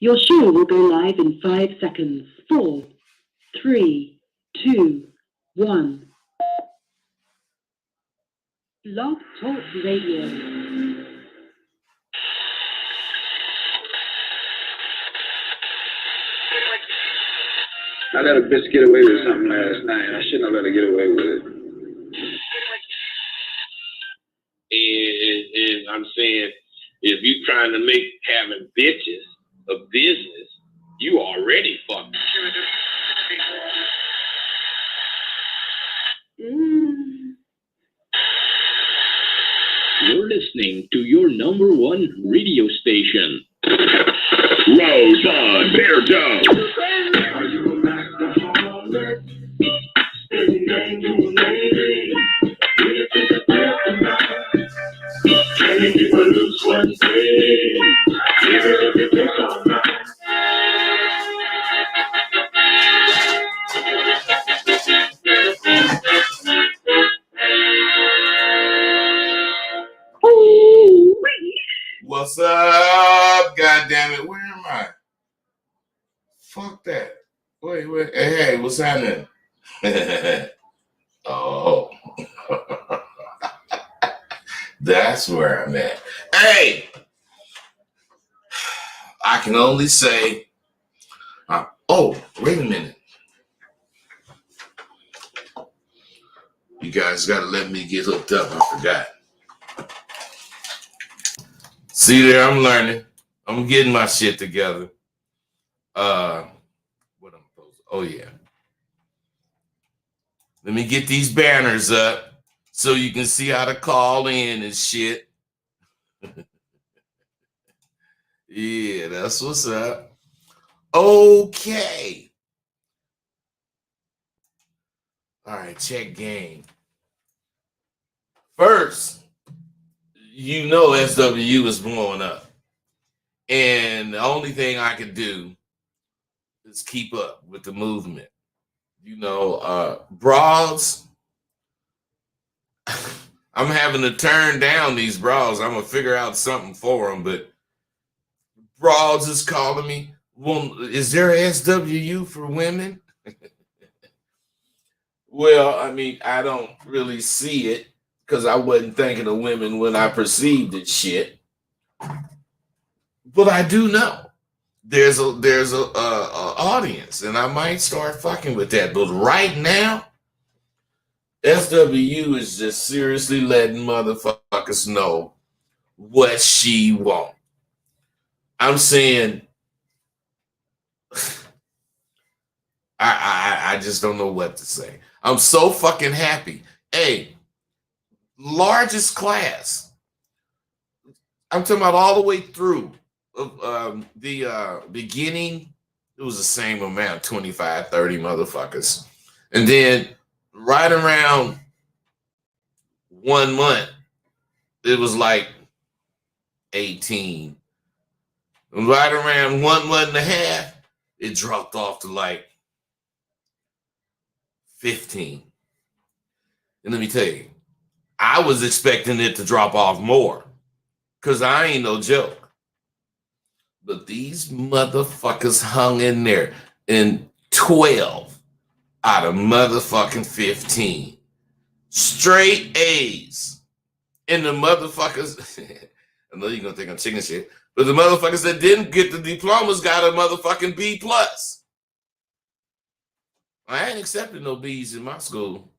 Your show will go live in 5 seconds. 4, 3, 2, 1. Blog Talk Radio. I let a bitch get away with something last night. I shouldn't have let her get away with it. And I'm saying, if you trying to make having bitches a business, you already fucked. You're listening to your number one radio station. Rose on Bear Dog. Are you an alcoholic? Spending game you a lady? Do you think it's fair tonight? Can you keep a loose one day? Even if you take all night. What's up? God damn it, where am I? Fuck that. Wait. Hey, what's happening? Oh. That's where I'm at. Hey! I can only say, oh, wait a minute. You guys gotta let me get hooked up. I forgot. See there, I'm learning. I'm getting my shit together. What I'm supposed to, oh yeah. Let me get these banners up so you can see how to call in and shit. Yeah, that's what's up. Okay. All right, check game. First, you know SWU is blowing up. And the only thing I can do is keep up with the movement. You know, bras, I'm having to turn down these bras. I'm going to figure out something for them, but bras is calling me. Well, is there a SWU for women? Well, I mean, I don't really see it because I wasn't thinking of women when I perceived it shit. But I do know there's a audience, and I might start fucking with that. But right now, SWU is just seriously letting motherfuckers know what she want. I'm saying, I just don't know what to say. I'm so fucking happy. Hey, largest class. I'm talking about all the way through. The beginning, it was the same amount, 25, 30 motherfuckers. And then right around 1 month, it was like 18. And right around 1 month and a half, it dropped off to like 15. And let me tell you, I was expecting it to drop off more because I ain't no joke. But these motherfuckers hung in there in 12 out of motherfucking 15. Straight A's. And the motherfuckers, I know you're going to think I'm chicken shit, but the motherfuckers that didn't get the diplomas got a motherfucking B+. I ain't accepting no B's in my school.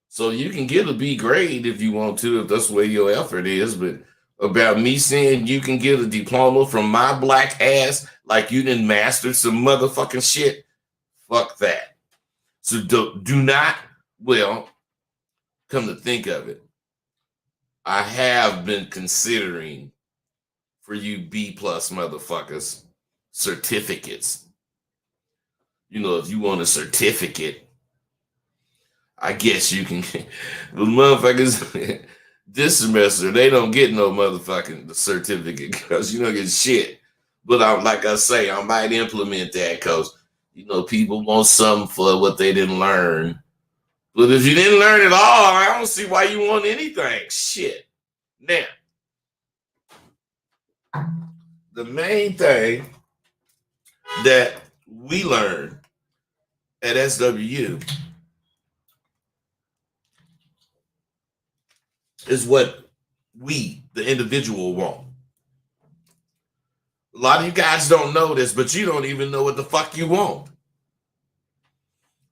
So you can get a B grade if you want to, if that's where your effort is, but about me saying you can get a diploma from my black ass like you didn't master some motherfucking shit, fuck that. So do not, well, come to think of it, I have been considering for you B+ motherfuckers certificates. You know, if you want a certificate, I guess you can. The motherfuckers this semester, they don't get no motherfucking certificate because you don't get shit. But like I say, I might implement that because, you know, people want something for what they didn't learn. But if you didn't learn it all, I don't see why you want anything. Shit. Now, the main thing that we learn at SWU is what we, the individual, want. A lot of you guys don't know this, but you don't even know what the fuck you want.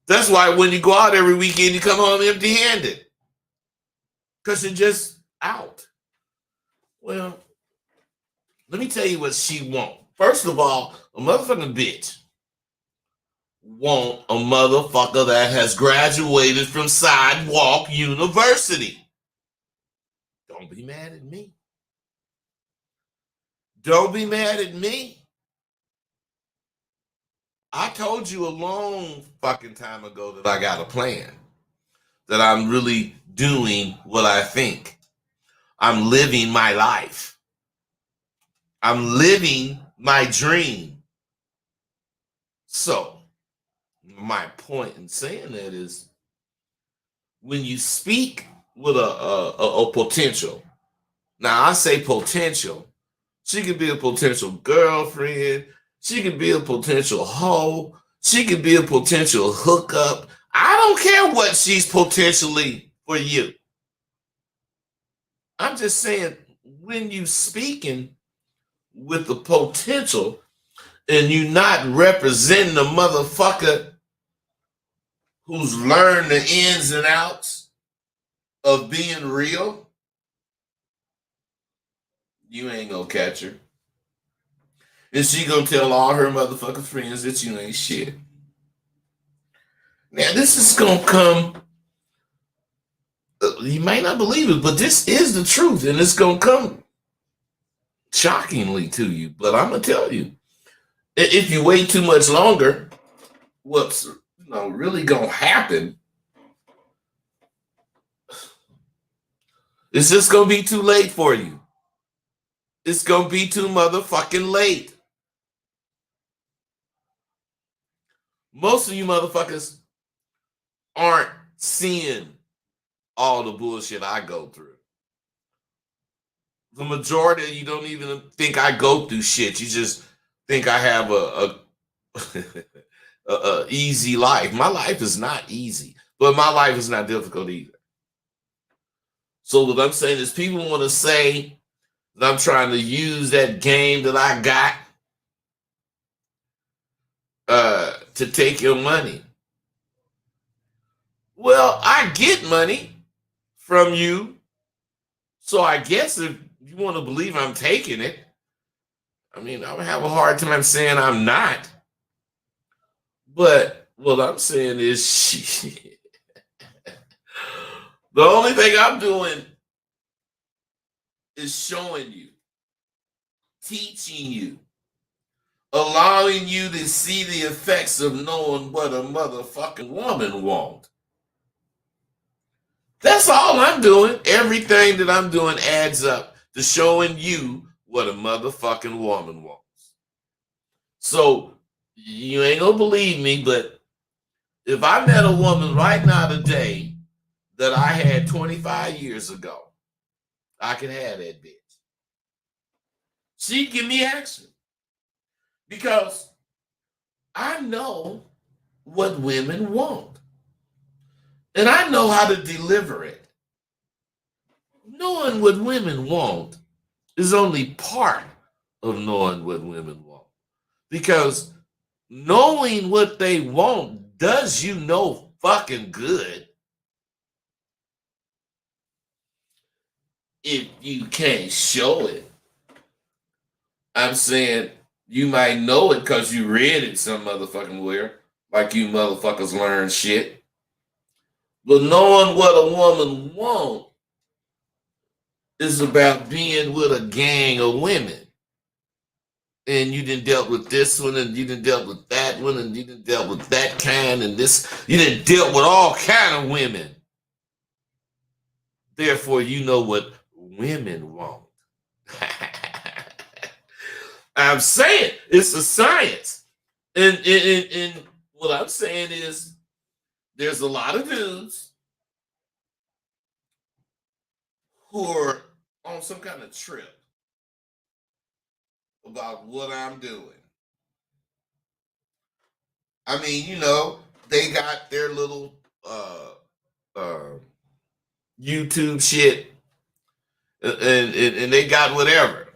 That's why when you go out every weekend, you come home empty-handed. Because you're just out. Well, let me tell you what she want. First of all, a motherfucking bitch want a motherfucker that has graduated from Sidewalk University. Don't be mad at me. Don't be mad at me. I told you a long fucking time ago that I got a plan. That I'm really doing what I think. I'm living my life. I'm living my dream. So, my point in saying that is when you speak with a potential. Now, I say potential. She could be a potential girlfriend. She could be a potential hoe. She could be a potential hookup. I don't care what she's potentially for you. I'm just saying, when you speaking with the potential and you not representing the motherfucker who's learned the ins and outs of being real, you ain't gonna catch her. And she gonna tell all her motherfucking friends that you ain't shit. Now, this is gonna come, you might not believe it, but this is the truth, and it's gonna come shockingly to you. But I'm gonna tell you, if you wait too much longer, what's really gonna happen, it's just gonna be too late for you. It's gonna be too motherfucking late. Most of you motherfuckers aren't seeing all the bullshit I go through. The majority of you don't even think I go through shit. You just think I have a easy life. My life is not easy, but my life is not difficult either. So what I'm saying is people want to say that I'm trying to use that game that I got to take your money. Well, I get money from you, so I guess if you want to believe I'm taking it, I mean, I would have a hard time saying I'm not. But what I'm saying is, shit. The only thing I'm doing is showing you, teaching you, allowing you to see the effects of knowing what a motherfucking woman wants. That's all I'm doing. Everything that I'm doing adds up to showing you what a motherfucking woman wants. So you ain't gonna believe me, but if I met a woman right now today that I had 25 years ago, I could have that bitch. She'd give me action because I know what women want. And I know how to deliver it. Knowing what women want is only part of knowing what women want. Because knowing what they want does you no fucking good if you can't show it. I'm saying you might know it because you read it some motherfucking where, like you motherfuckers learn shit. But knowing what a woman wants is about being with a gang of women. And you done dealt with this one, and you done dealt with that one, and you done dealt with that kind, and this, you done dealt with all kind of women. Therefore, you know what women want. I'm saying it's a science. And what I'm saying is there's a lot of dudes who are on some kind of trip about what I'm doing. I mean, you know, they got their little YouTube shit, and they got whatever.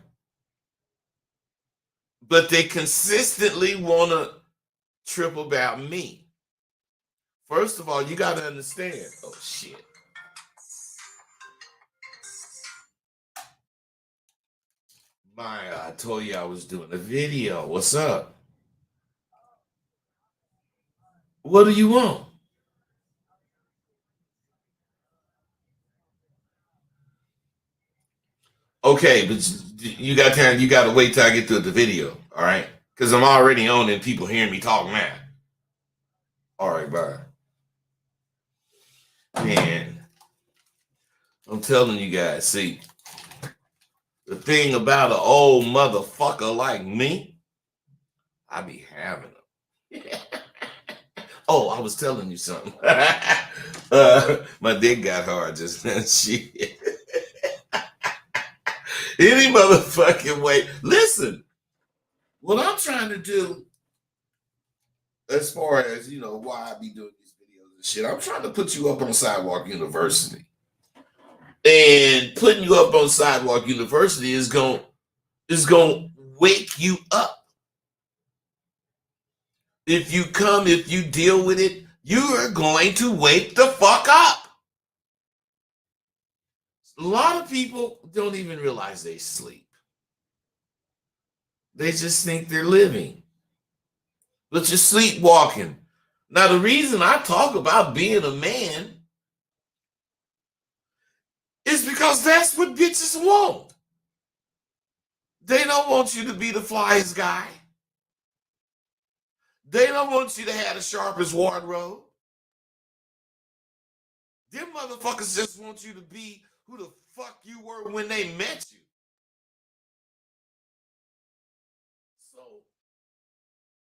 But they consistently want to trip about me. First of all, you got to understand. Oh, shit. I told you I was doing a video. What's up? What do you want? Okay, but you got time. You got to wait till I get to the video. All right, because I'm already on and people hearing me talk now. All right, bye. Man, I'm telling you guys. See, the thing about an old motherfucker like me, I be having them. Oh, I was telling you something. My dick got hard just then. Shit. Any motherfucking way. Listen, what I'm trying to do, as far as, you know, why I be doing these videos and shit, I'm trying to put you up on Sidewalk University. And putting you up on Sidewalk University is going to wake you up. If you come, if you deal with it, you are going to wake the fuck up. A lot of people don't even realize they sleep. They just think they're living. But you're sleepwalking. Now, the reason I talk about being a man is because that's what bitches want. They don't want you to be the flyest guy. They don't want you to have the sharpest wardrobe. Them motherfuckers just want you to be who the fuck you were when they met you. So,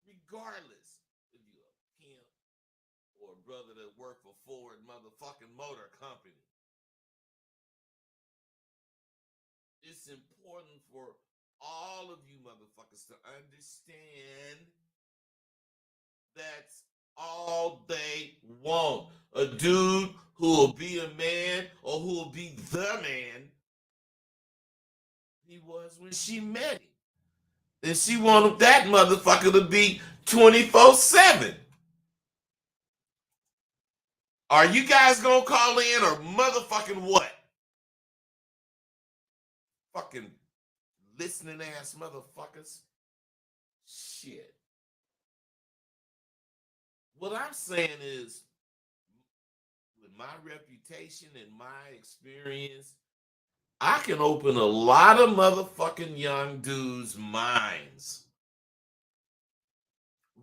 regardless if you're a pimp or a brother that worked for Ford motherfucking Motor Company, it's important for all of you motherfuckers to understand that's all they want. A dude who will be a man or who will be the man he was when she met him. And she wanted that motherfucker to be 24/7. Are you guys gonna call in or motherfucking what? Fucking listening ass motherfuckers. Shit. What I'm saying is, with my reputation and my experience, I can open a lot of motherfucking young dudes' minds,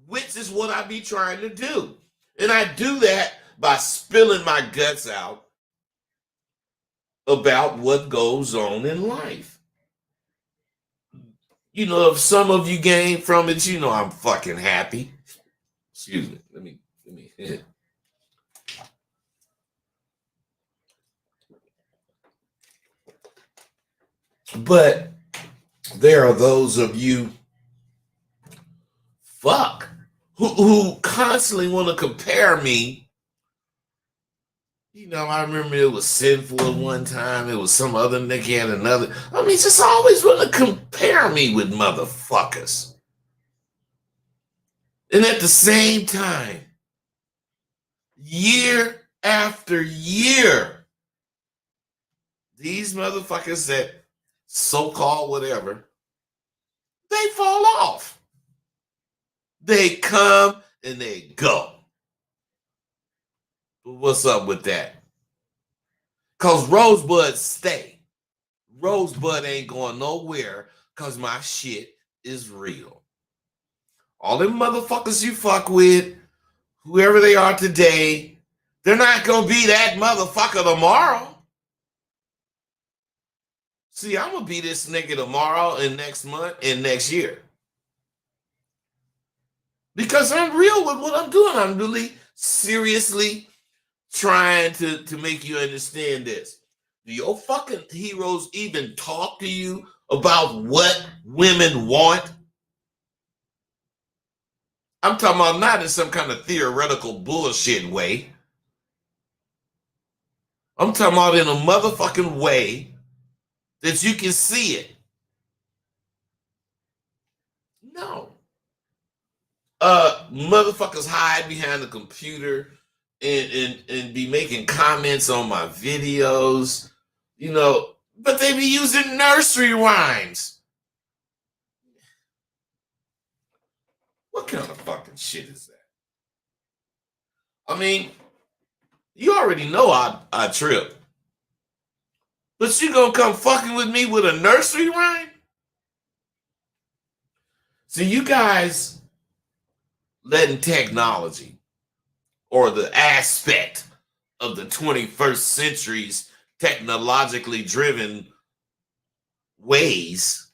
which is what I be trying to do. And I do that by spilling my guts out about what goes on in life. You know, if some of you gain from it, you know I'm fucking happy. Excuse me. Let me hit. But there are those of you who constantly want to compare me. You know, I remember it was Sinful at one time. It was some other nigga and another. I mean, just always want to compare me with motherfuckers. And at the same time, year after year, these motherfuckers that so-called whatever, they fall off. They come and they go. But what's up with that? Because Rosebud stay. Rosebud ain't going nowhere because my shit is real. All them motherfuckers you fuck with, whoever they are today, they're not going to be that motherfucker tomorrow. See, I'm going to be this nigga tomorrow and next month and next year. Because I'm real with what I'm doing. I'm really seriously trying to make you understand this. Do your fucking heroes even talk to you about what women want? I'm talking about not in some kind of theoretical bullshit way. I'm talking about in a motherfucking way that you can see it. No. Motherfuckers hide behind the computer and be making comments on my videos, you know, but they be using nursery rhymes. What kind of fucking shit is that? I mean, you already know I trip. But you gonna come fucking with me with a nursery rhyme? So you guys letting technology or the aspect of the 21st century's technologically driven ways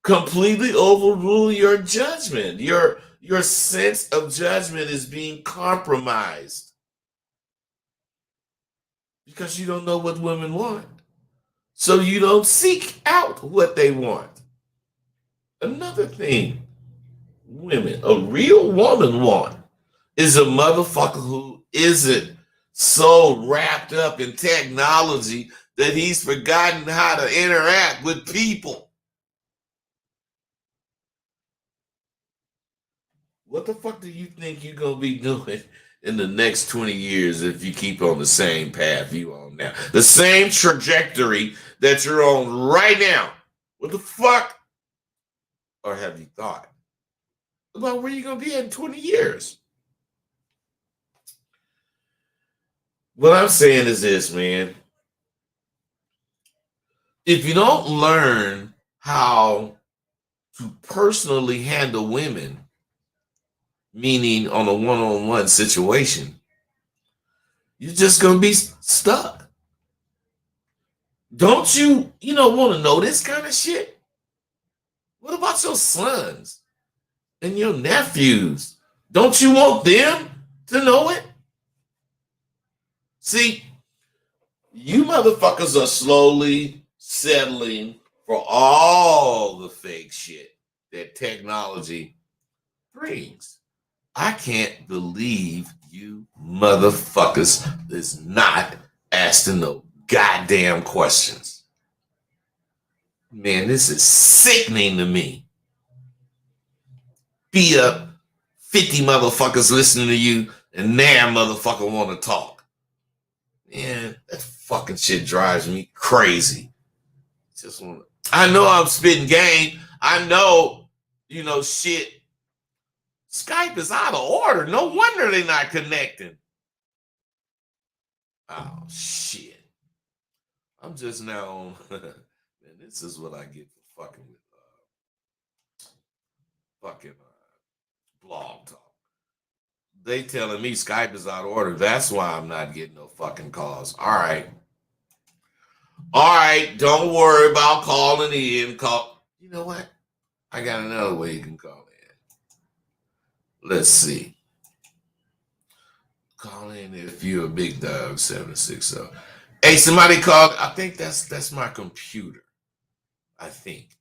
completely overrule your judgment. Your sense of judgment is being compromised because you don't know what women want. So you don't seek out what they want. Another thing women, a real woman want is a motherfucker who isn't so wrapped up in technology that he's forgotten how to interact with people. What the fuck do you think you're going to be doing in the next 20 years if you keep on the same path you on now? The same trajectory that you're on right now. What the fuck? Or have you thought about where you're going to be in 20 years? What I'm saying is this, man. If you don't learn how to personally handle women, meaning on a one-on-one situation, you're just going to be stuck. Don't you want to know this kind of shit? What about your sons and your nephews? Don't you want them to know it? See, you motherfuckers are slowly settling for all the fake shit that technology brings. I can't believe you motherfuckers is not asking no goddamn questions. Man, this is sickening to me. Be up 50 motherfuckers listening to you and now motherfucker want to talk. Man, that fucking shit drives me crazy. I know I'm spitting game. I know, shit. Skype is out of order. No wonder they're not connecting. Oh, shit. I'm just now on. Man, this is what I get for fucking with blog talk. They telling me Skype is out of order. That's why I'm not getting no fucking calls. All right. Don't worry about calling in. You know what? I got another way you can call in. Let's see. Call in if you're a big dog 760. Hey, somebody called. I think that's my computer. I think.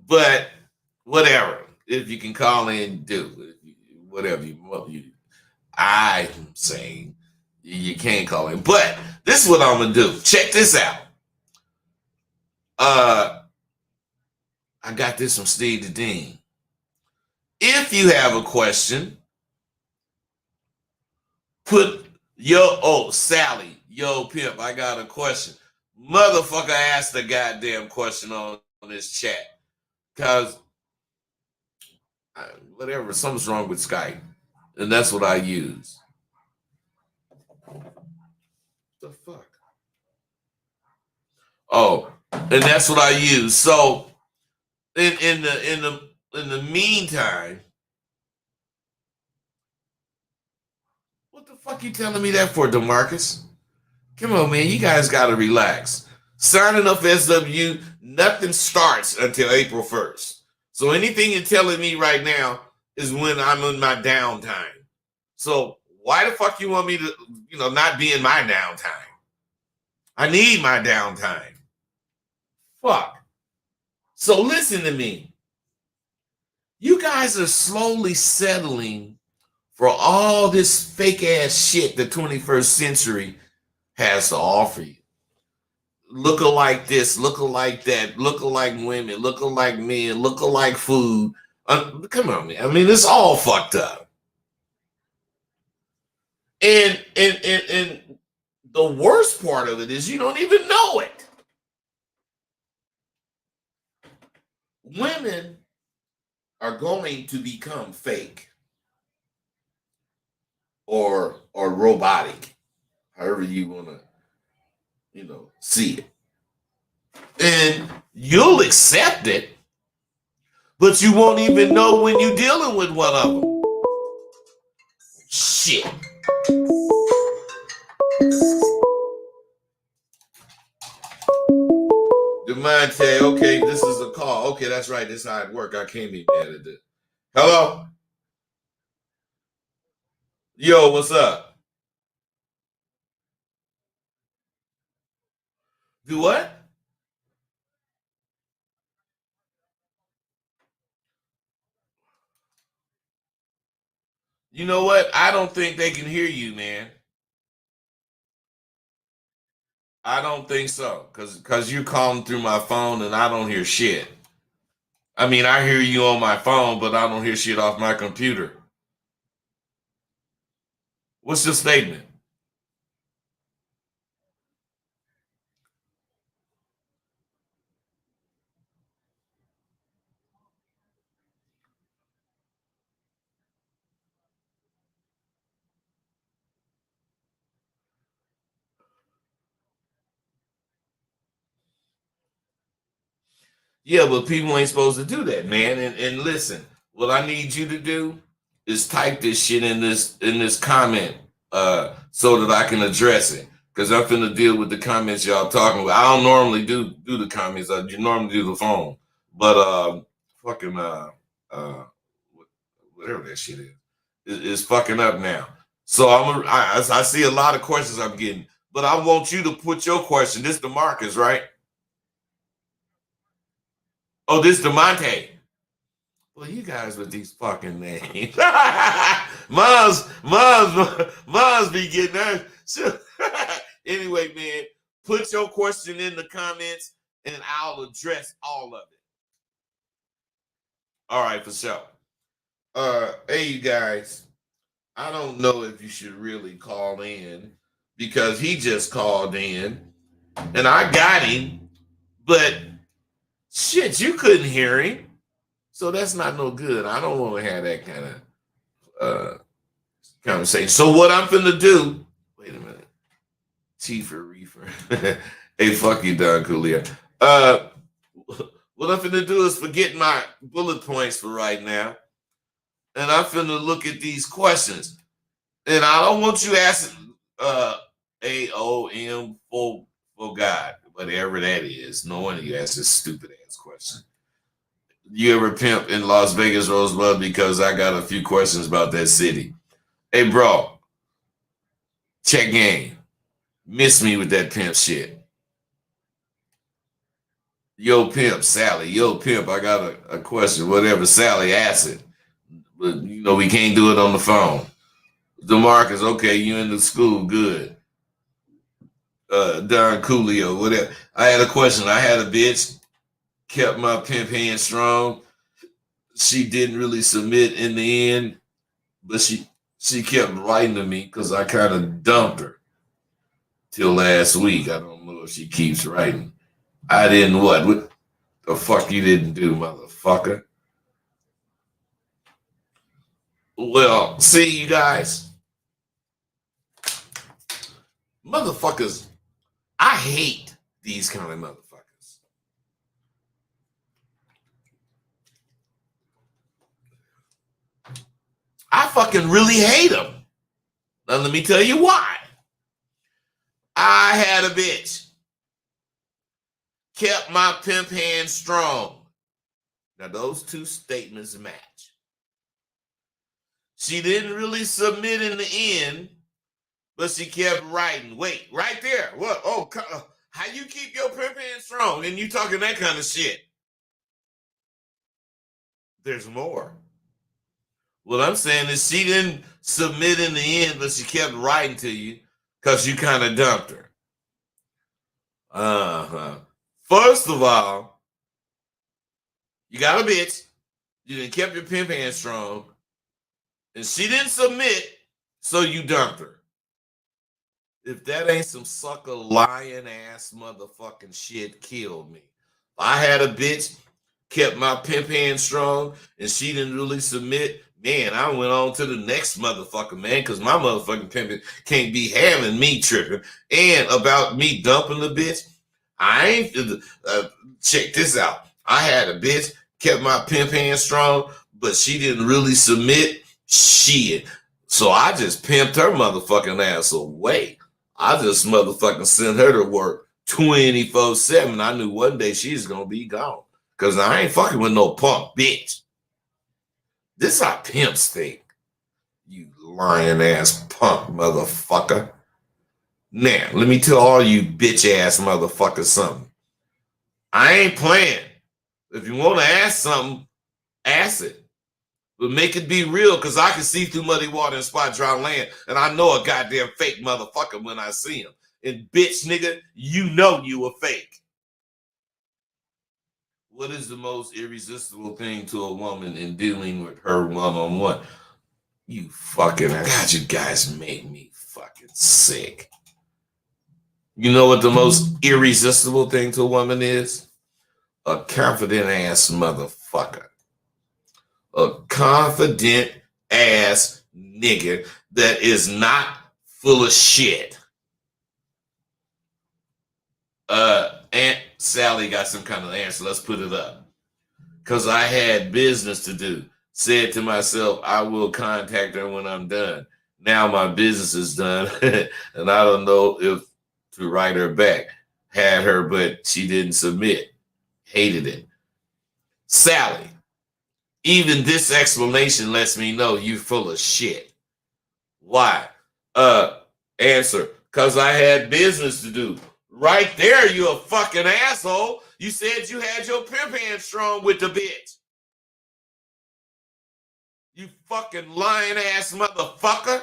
But whatever. If you can call in, do whatever you want. I'm saying you can't call in. But this is what I'm gonna do. Check this out. I got this from Steve the Dean. If you have a question, put Sally, pimp, I got a question. Motherfucker asked the goddamn question on this chat. Because whatever, something's wrong with Skype. And that's what I use. The fuck? Oh, and that's what I use. So in the meantime, what the fuck you telling me that for, DeMarcus? Come on, man. You guys got to relax. Signing up for SWU, nothing starts until April 1st. So anything you're telling me right now is when I'm in my downtime. So why the fuck you want me to, not be in my downtime? I need my downtime. Fuck. So listen to me. You guys are slowly settling for all this fake ass shit the 21st century has to offer you. Looking like this, looking like that, looking like women, looking like men, looking like food. Come on, man. I mean, it's all fucked up. And the worst part of it is you don't even know it. Women are going to become fake or robotic, however you want to, see it. And you'll accept it, but you won't even know when you're dealing with one of them. Shit. Demonte, okay, this is a call. Okay, that's right. This is how it works. I can't be mad at it. Hello? Yo, what's up? Do what? You know what? I don't think they can hear you, man. I don't think so. Cause you're calling through my phone and I don't hear shit. I mean, I hear you on my phone, but I don't hear shit off my computer. What's your statement? Yeah, but people ain't supposed to do that, man. And listen, what I need you to do is type this shit in this comment so that I can address it. Because I'm finna deal with the comments y'all talking about. I don't normally do the comments. I normally do the phone. But fucking whatever that shit is fucking up now. So I see a lot of questions I'm getting, but I want you to put your question. This is DeMarcus, right? Oh, this is DeMonte. Well, you guys with these fucking names. Mons be getting there. So, anyway, man, put your question in the comments and I'll address all of it. All right, for sure. Hey, you guys. I don't know if you should really call in because he just called in and I got him, but shit, you couldn't hear him. So that's not no good. I don't want to have that kind of conversation. So what I'm finna do, wait a minute. Chief Reefer. Hey, fuck you, Don Coolio. What I'm finna do is forget my bullet points for right now. And I'm finna look at these questions. And I don't want you asking AOM for God, whatever that is. No one of you asks this stupid ass question. You ever pimp in Las Vegas, Rosebud? Because I got a few questions about that city. Hey, bro, check game. Miss me with that pimp shit. Yo, pimp, Sally. Yo, pimp, I got a question. Whatever, Sally, ask it. But, we can't do it on the phone. DeMarcus, okay, you in the school, good. Don Coolio, whatever. I had a question. I had a bitch, kept my pimp hand strong. She didn't really submit in the end, but she kept writing to me because I kind of dumped her till last week. I don't know if she keeps writing. I didn't what? What the fuck you didn't do, motherfucker? Well, see, you guys, motherfuckers, I hate these kind of motherfuckers. I fucking really hate them. Now, let me tell you why. I had a bitch. Kept my pimp hand strong. Now, those two statements match. She didn't really submit in the end, but she kept writing. Wait, right there. What? Oh, how you keep your pimp hand strong and you talking that kind of shit? There's more. What I'm saying is she didn't submit in the end, but she kept writing to you because you kind of dumped her. First of all, you got a bitch. You done kept your pimp hand strong. And she didn't submit, so you dumped her. If that ain't some sucker lying ass motherfucking shit, killed me. I had a bitch, kept my pimp hand strong, and she didn't really submit. Man, I went on to the next motherfucker, man, because my motherfucking pimping can't be having me tripping. And about me dumping the bitch, I ain't, check this out. I had a bitch, kept my pimp hand strong, but she didn't really submit shit. So I just pimped her motherfucking ass away. I just motherfucking sent her to work 24/7. I knew one day she's gonna be gone. Cause I ain't fucking with no punk bitch. This how pimps think. You lying ass punk motherfucker. Now, let me tell all you bitch ass motherfuckers something. I ain't playing. If you want to ask something, ask it. But make it be real, because I can see through muddy water and spot dry land, and I know a goddamn fake motherfucker when I see him. And bitch, nigga, you know you a fake. What is the most irresistible thing to a woman in dealing with her one-on-one? You fucking, God, you guys make me fucking sick. You know what the most irresistible thing to a woman is? A confident ass motherfucker. A confident ass nigga that is not full of shit. Aunt Sally got some kind of answer. Let's put it up. Because I had business to do. Said to myself, I will contact her when I'm done. Now my business is done. And I don't know if to write her back. Had her, but she didn't submit. Hated it. Sally. Even this explanation lets me know you full of shit. Why? Answer. Because I had business to do. Right there, you a fucking asshole. You said you had your pimp hand strong with the bitch. You fucking lying ass motherfucker.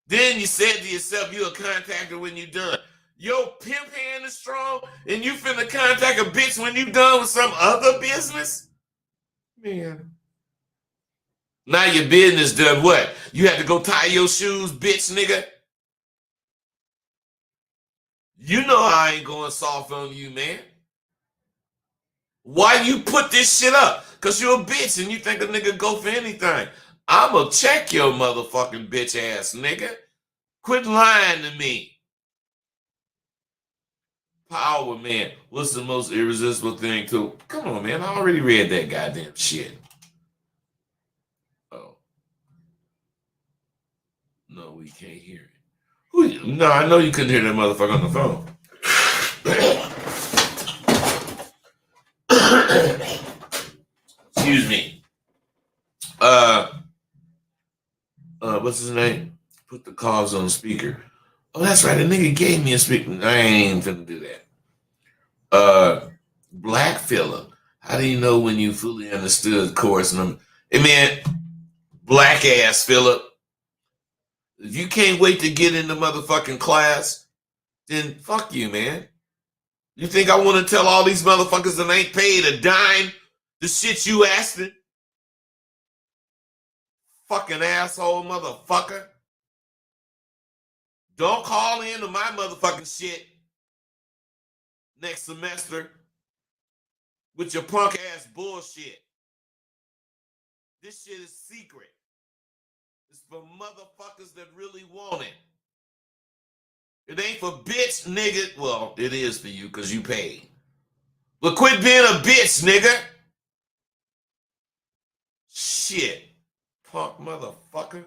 Then you said to yourself you'll contact her when you done. Your pimp hand is strong and you finna contact a bitch when you done with some other business? Man. Now your business done what? You had to go tie your shoes, bitch nigga? You know I ain't going soft on you, man. Why you put this shit up? Because you're a bitch and you think a nigga go for anything. I'ma check your motherfucking bitch ass, nigga. Quit lying to me. Power, man. What's the most irresistible thing to... Come on, man. I already read that goddamn shit. Oh. No, we can't hear it. No, I know you couldn't hear that motherfucker on the phone. Excuse me. What's his name? Put the calls on speaker. Oh, that's right. A nigga gave me a speaker. I ain't finna do that. Black Phillip. How do you know when you fully understood chorus? Hey man, black ass Phillip. If you can't wait to get into motherfucking class, then fuck you, man. You think I want to tell all these motherfuckers that ain't paid a dime the shit you asking? Fucking asshole motherfucker. Don't call into my motherfucking shit next semester with your punk ass bullshit. This shit is secret. It's for motherfuckers that really want it. It ain't for bitch nigga. Well, it is for you because you paid. But quit being a bitch, nigga. Shit. Punk motherfucker.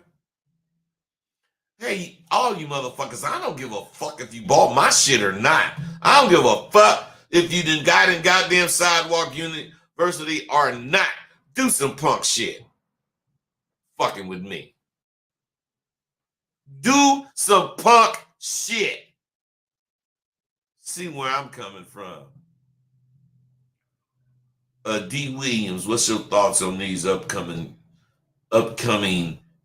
Hey, all you motherfuckers, I don't give a fuck if you bought my shit or not. I don't give a fuck if you done got in goddamn Sidewalk University or not. Do some punk shit. Fucking with me. Do some punk shit. See where I'm coming from. D. Williams, what's your thoughts on these upcoming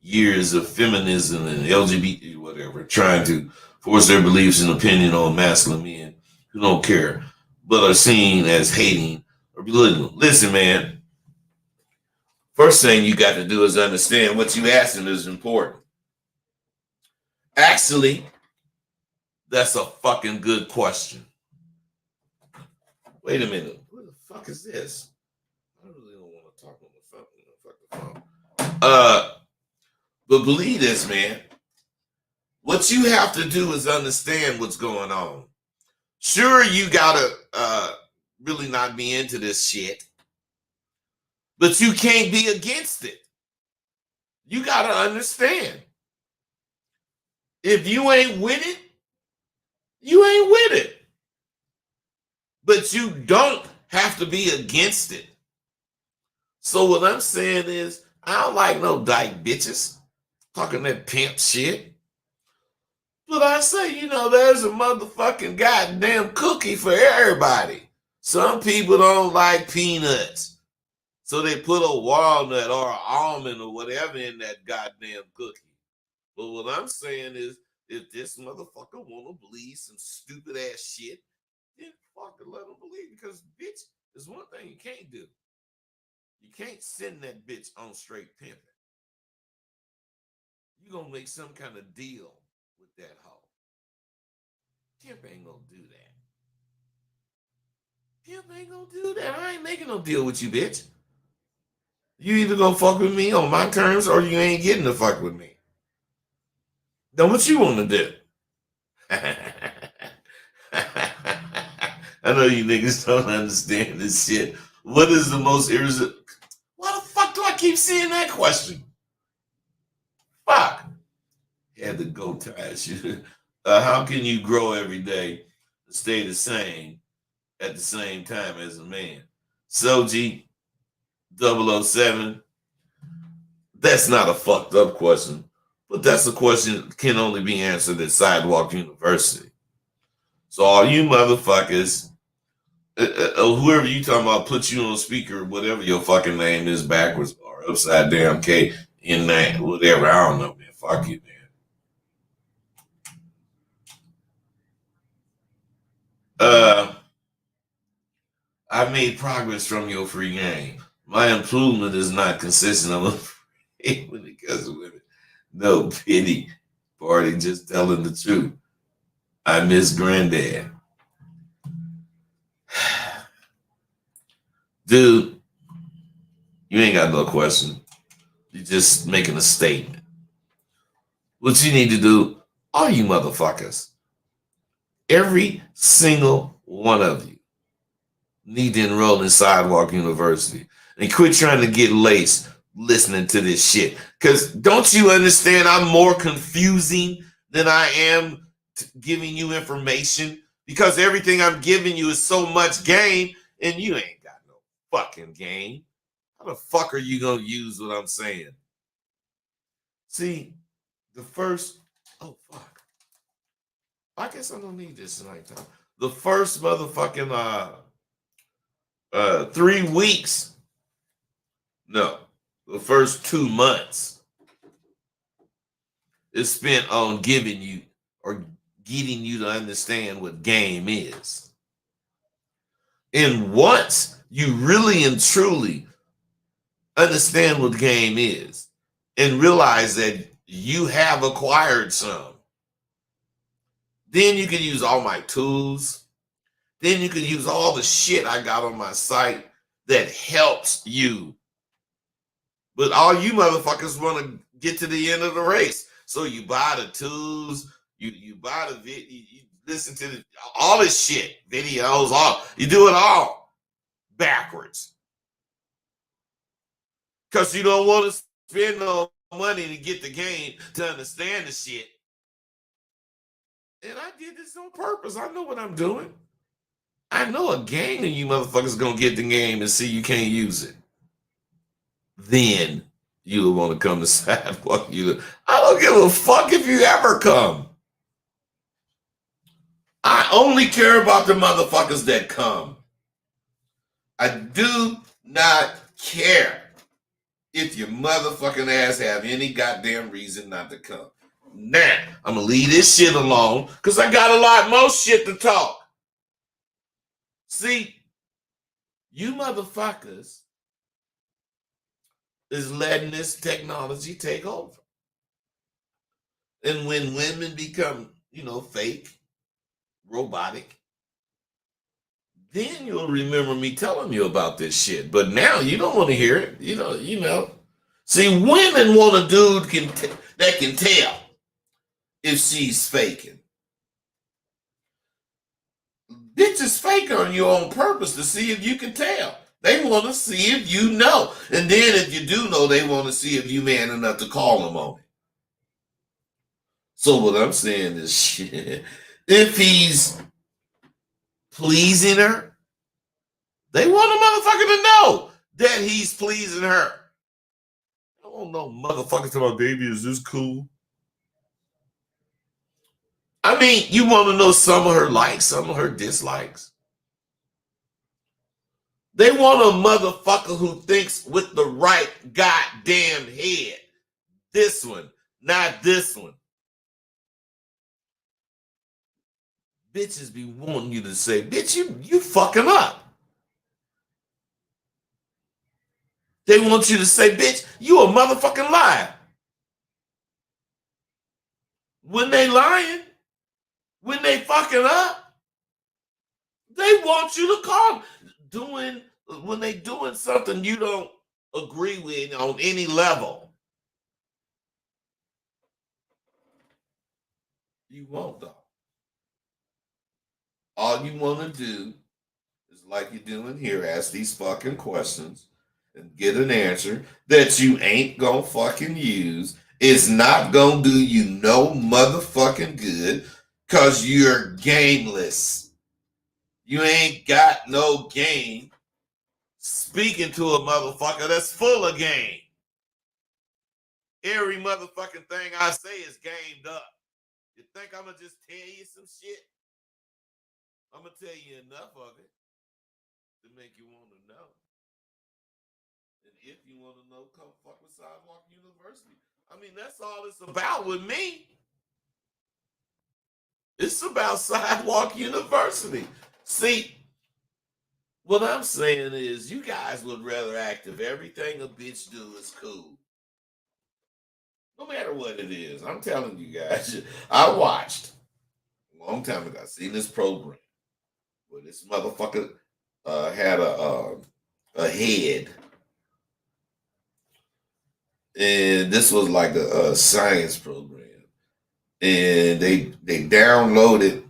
years of feminism and LGBT, whatever, trying to force their beliefs and opinion on masculine men who don't care, but are seen as hating or belittling? Listen, man, first thing you got to do is understand what you asking is important. Actually, that's a fucking good question. Wait a minute. What the fuck is this? I really don't want to talk on the phone. But believe this, man. What you have to do is understand what's going on. Sure, you gotta really not be into this shit, but you can't be against it. You gotta understand. If you ain't with it, you ain't with it. But you don't have to be against it. So what I'm saying is, I don't like no dyke bitches talking that pimp shit. But I say, there's a motherfucking goddamn cookie for everybody. Some people don't like peanuts, so they put a walnut or an almond or whatever in that goddamn cookie. But what I'm saying is, if this motherfucker want to believe some stupid ass shit, then fucking let him believe. Because bitch, there's one thing you can't do. You can't send that bitch on straight pimping. You gonna make some kind of deal with that hoe. Pimp ain't gonna do that. Pimp ain't gonna do that. I ain't making no deal with you, bitch. You either gonna fuck with me on my terms or you ain't getting to fuck with me. Then what you wanna do? I know you niggas don't understand this shit. What is the most irresistible? Why the fuck do I keep seeing that question? Fuck. Had to go tired. How can you grow every day and stay the same at the same time as a man? Soji 007. That's not a fucked up question, but that's a question that can only be answered at Sidewalk University. So all you motherfuckers, whoever you talking about, put you on speaker, whatever your fucking name is, backwards or upside down, K in that, whatever. I don't know, man. Fuck you, man. I made progress from your free game. My improvement is not consistent. I'm afraid when it comes to women. No pity party, just telling the truth. I miss granddad. Dude, you ain't got no question. You're just making a statement. What you need to do, all you motherfuckers, every single one of you need to enroll in Sidewalk University and quit trying to get laced listening to this shit. Because don't you understand I'm more confusing than I am giving you information? Because everything I'm giving you is so much game and you ain't got no fucking game. How the fuck are you going to use what I'm saying? See, the first, oh fuck. I guess I don't need this tonight. The first motherfucking 3 weeks. No, the first 2 months is spent on giving you or getting you to understand what game is. And once you really and truly understand what game is and realize that you have acquired some, then you can use all my tools. Then you can use all the shit I got on my site that helps you. But all you motherfuckers want to get to the end of the race. So you buy the tools, you buy the video, you listen to all this shit, videos, you do it all backwards. Because you don't want to spend no money to get the game to understand the shit. And I did this on purpose. I know what I'm doing. I know a gang of you motherfuckers gonna get the game and see you can't use it. Then you'll want to come to Sidewalk. I don't give a fuck if you ever come. I only care about the motherfuckers that come. I do not care if your motherfucking ass have any goddamn reason not to come. Now, I'm gonna leave this shit alone because I got a lot more shit to talk. See, you motherfuckers is letting this technology take over. And when women become, fake, robotic, then you'll remember me telling you about this shit. But now you don't want to hear it. See, women want a dude that can tell if she's faking. Bitches fake on you on purpose to see if you can tell. They want to see if you know. And then if you do know, they want to see if you man enough to call them on it. So what I'm saying is, shit, if he's pleasing her, they want a motherfucker to know that he's pleasing her. I don't know motherfuckers talking about, baby, is this cool? I mean, you want to know some of her likes, some of her dislikes. They want a motherfucker who thinks with the right goddamn head. This one, not this one. Bitches be wanting you to say, bitch, you fucking up. They want you to say, bitch, you a motherfucking liar. When they lying, when they fucking up, they want you to call when they doing something you don't agree with on any level. You won't though. All you want to do is like you're doing here, ask these fucking questions and get an answer that you ain't gonna fucking use. It's not gonna do you no motherfucking good because you're gameless. You ain't got no game speaking to a motherfucker that's full of game. Every motherfucking thing I say is gamed up. You think I'm gonna just tell you some shit? I'm gonna tell you enough of it to make you want to know. And if you want to know, come fuck with Sidewalk University. I mean, that's all it's about with me. It's about Sidewalk University. See, what I'm saying is you guys would rather act if everything a bitch do is cool. No matter what it is. I'm telling you guys. I watched a long time ago. I seen this program where this motherfucker had a head. And this was like a science program. And they downloaded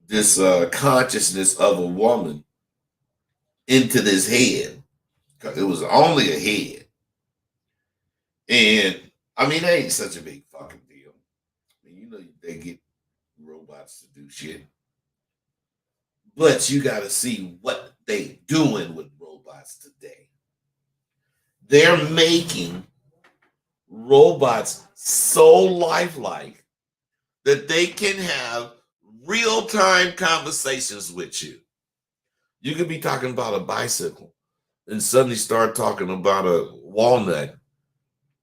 this consciousness of a woman into this head. It was only a head. And I mean, that ain't such a big fucking deal. I mean, they get robots to do shit. But you got to see what they doing with robots today. They're making robots so lifelike that they can have real-time conversations with you. You could be talking about a bicycle and suddenly start talking about a walnut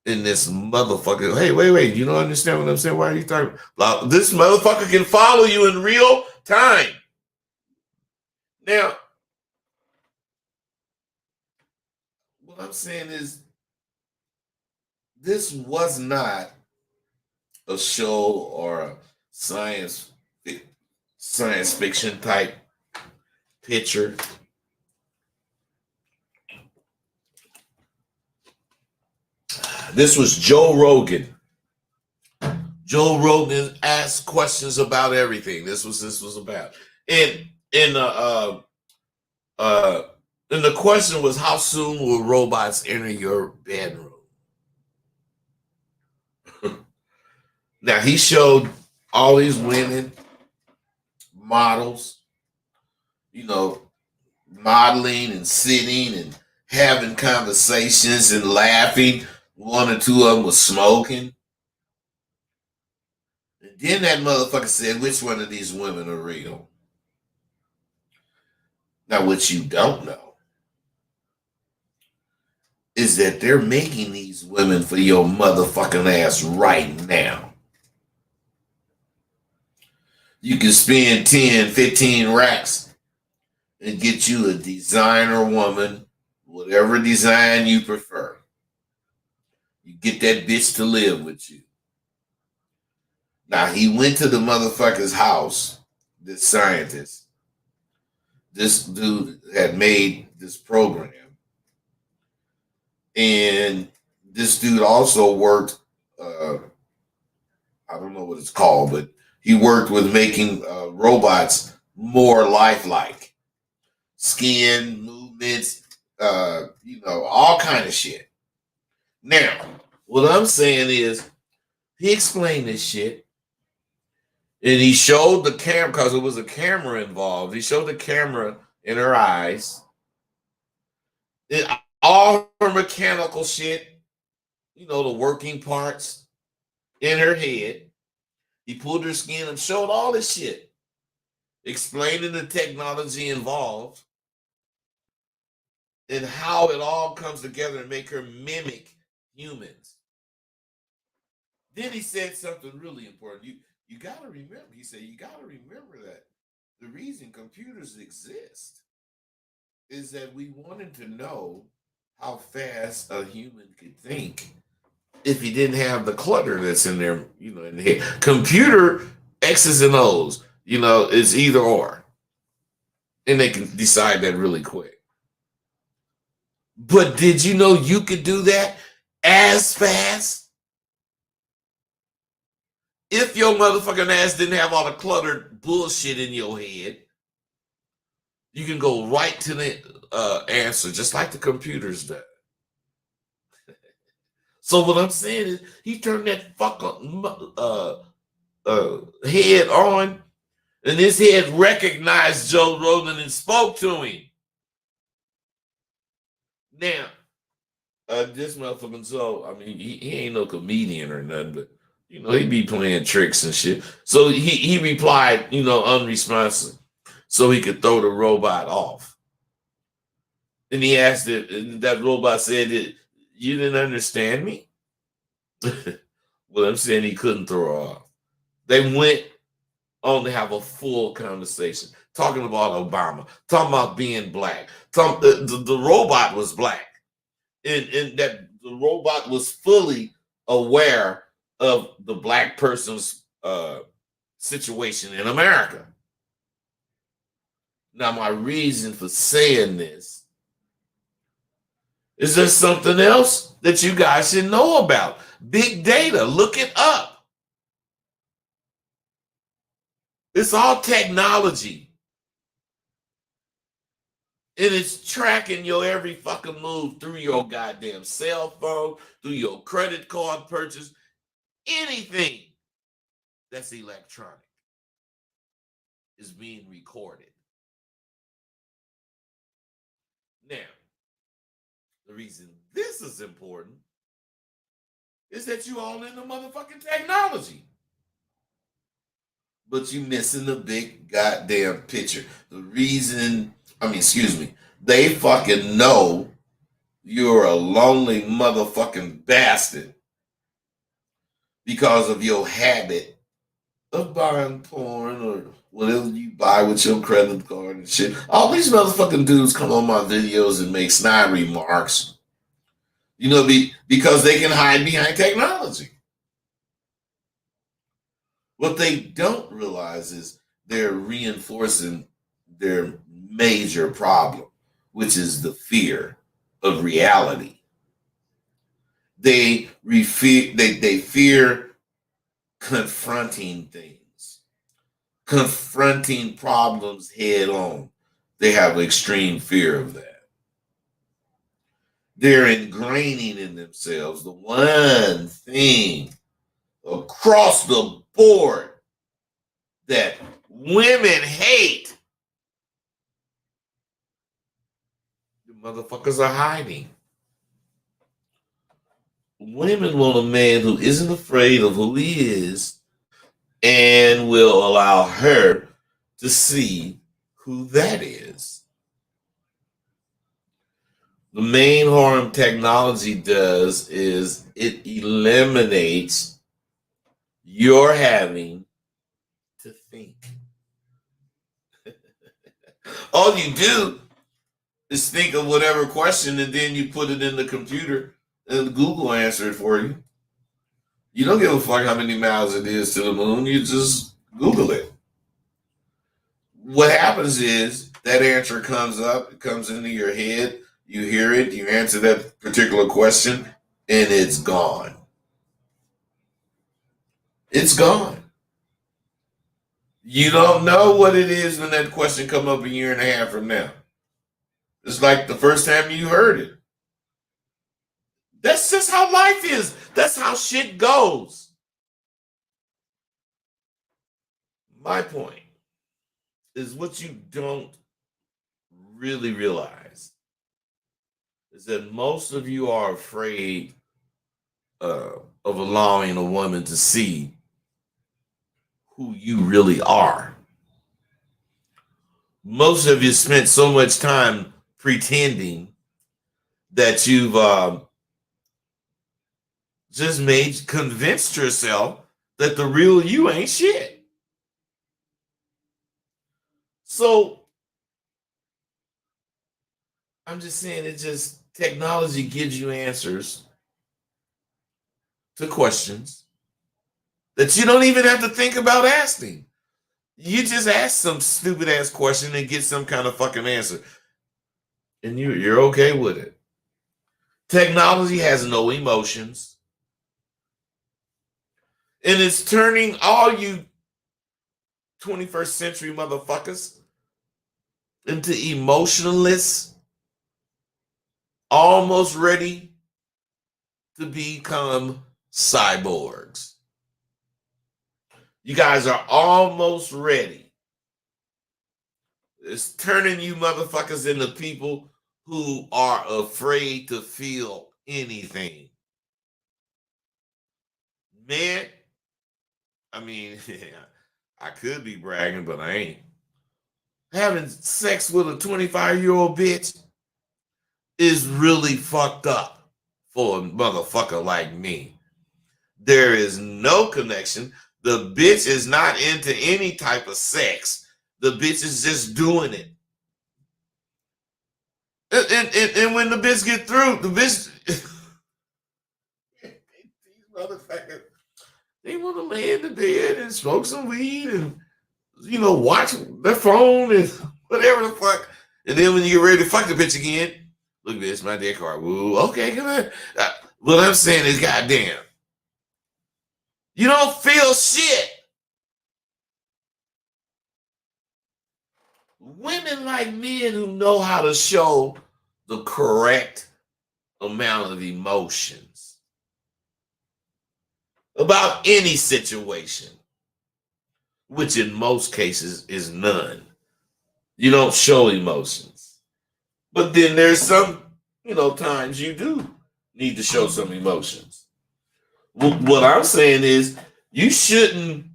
in this motherfucker. Hey, wait, you don't understand what I'm saying? Why are you talking about? This motherfucker can follow you in real time. Now, what I'm saying is this was not a show or a science fiction type picture. This was Joe Rogan. Joe Rogan asked questions about everything. This was about. And the question was, how soon will robots enter your bedroom? Now he showed all these women, models, modeling and sitting and having conversations and laughing. One or two of them was smoking. And then that motherfucker said, which one of these women are real? Now, what you don't know is that they're making these women for your motherfucking ass right now. You can spend 10, 15 racks and get you a designer woman, whatever design you prefer. You get that bitch to live with you. Now, he went to the motherfucker's house, this scientist. This dude had made this program. And this dude also worked, I don't know what it's called, but he worked with making robots more lifelike. Skin, movements, all kind of shit. Now, what I'm saying is, he explained this shit, and he showed the camera, because it was a camera involved. He showed the camera in her eyes. All her mechanical shit, the working parts in her head. He pulled her skin and showed all this shit, explaining the technology involved and how it all comes together and make her mimic humans. Then he said something really important. You got to remember, he said, you got to remember that the reason computers exist is that we wanted to know how fast a human could think if he didn't have the clutter that's in there, in the head. Computer X's and O's, it's either or. And they can decide that really quick. But did you know you could do that as fast? If your motherfucking ass didn't have all the cluttered bullshit in your head, you can go right to the answer, just like the computers do. So what I'm saying is, he turned that fucking head on, and his head recognized Joe Rogan and spoke to him. Now, this motherfucking Joe, he ain't no comedian or nothing, but he be playing tricks and shit. So he replied, unresponsive, so he could throw the robot off. And he asked it, and that robot said, "You didn't understand me?" Well, I'm saying he couldn't throw her off. They went on to have a full conversation, talking about Obama, talking about being black. The robot was black, and that the robot was fully aware of the black person's situation in America. Now, my reason for saying this is there something else that you guys should know about? Big data. Look it up. It's all technology. And it's tracking your every fucking move through your goddamn cell phone, through your credit card purchase, anything that's electronic is being recorded. Now, the reason this is important is that you all in the motherfucking technology. But you missing the big goddamn picture. The reason, they fucking know you're a lonely motherfucking bastard because of your habit of buying porn or whatever you buy with your credit card and shit. All these motherfucking dudes come on my videos and make snide remarks, because they can hide behind technology. What they don't realize is they're reinforcing their major problem, which is the fear of reality. They fear confronting things, confronting problems head on. They have extreme fear of that. They're ingraining in themselves the one thing across the board that women hate. The motherfuckers are hiding. Women want a man who isn't afraid of who he is and will allow her to see who that is. The main harm technology does is it eliminates your having to think. All you do is think of whatever question and then you put it in the computer and Google answer it for you. You don't give a fuck how many miles it is to the moon. You just Google it. What happens is that answer comes up, it comes into your head, you hear it, you answer that particular question, and it's gone. It's gone. You don't know what it is when that question come up a year and a half from now. It's like the first time you heard it. That's just how life is. That's how shit goes. My point is what you don't really realize is that most of you are afraid of allowing a woman to see who you really are. Most of you spent so much time pretending that you've just convinced yourself that the real you ain't shit. So I'm just saying technology gives you answers to questions that you don't even have to think about asking. You just ask some stupid ass question and get some kind of fucking answer. And you're okay with it. Technology has no emotions. And it's turning all you 21st century motherfuckers into emotionless, almost ready to become cyborgs. You guys are almost ready. It's turning you motherfuckers into people who are afraid to feel anything. Man, I mean, I could be bragging, but I ain't. Having sex with a 25-year-old bitch is really fucked up for a motherfucker like me. There is no connection. The bitch is not into any type of sex. The bitch is just doing it. And when the bitch get through, the bitch, these motherfuckers, they want to lay in the bed and smoke some weed and, watch their phone and whatever the fuck. And then when you get ready to fuck the bitch again, look, bitch, my dick hard. Woo, okay, come on. What I'm saying is, goddamn, you don't feel shit. Women like men who know how to show the correct amount of emotions about any situation, which in most cases is none. You don't show emotions. But then there's some, times you do need to show some emotions. What I'm saying is you shouldn't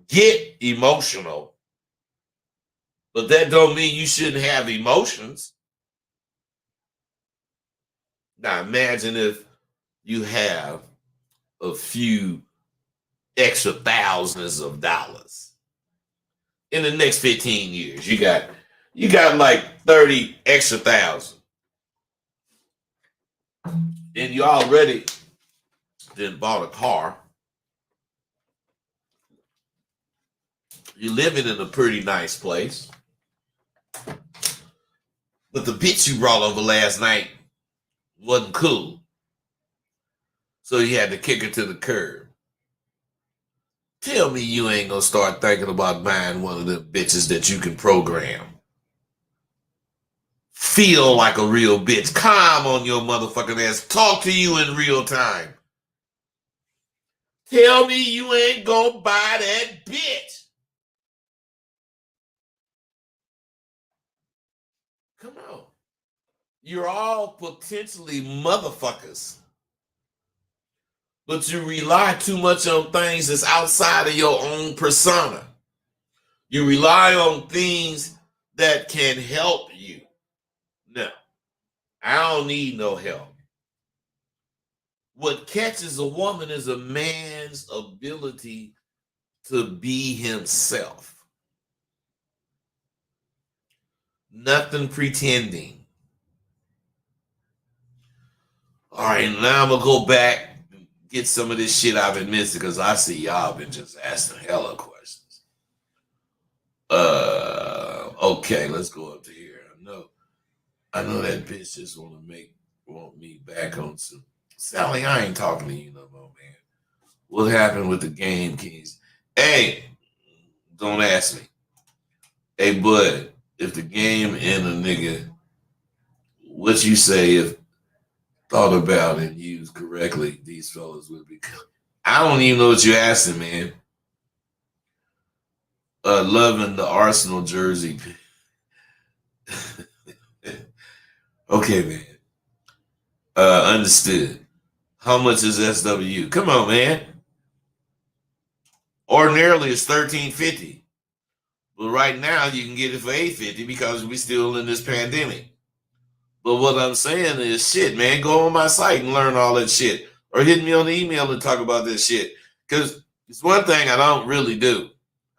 get emotional, but that don't mean you shouldn't have emotions. Now imagine if you have a few extra thousands of dollars. In the next 15 years, you got like 30 extra thousand. And you already then bought a car. You're living in a pretty nice place. But the bitch you brought over last night wasn't cool. So you had to kick her to the curb. Tell me you ain't gonna start thinking about buying one of them bitches that you can program. Feel like a real bitch. Calm on your motherfucking ass. Talk to you in real time. Tell me you ain't gonna buy that bitch. Come on. You're all potentially motherfuckers. But you rely too much on things that's outside of your own persona. You rely on things that can help you. Now, I don't need no help. What catches a woman is a man's ability to be himself. Nothing pretending. All right, now I'm going to go back and get some of this shit I've been missing because I see y'all been just asking hella questions. Okay, let's go up to here. I know that bitch just want me back on some. Sally, I ain't talking to you no more, man. What happened with the game, Kings? Hey, don't ask me. Hey, bud, if the game and a nigga, what you say if thought about and used correctly, these fellas would be. I don't even know what you're asking, man. Loving the Arsenal jersey. Okay, man. Understood. How much is SWU? Come on, man. Ordinarily it's $13.50. But right now you can get it for $8.50 because we're still in this pandemic. But what I'm saying is, shit, man, go on my site and learn all that shit. Or hit me on the email and talk about this shit. Because it's one thing I don't really do.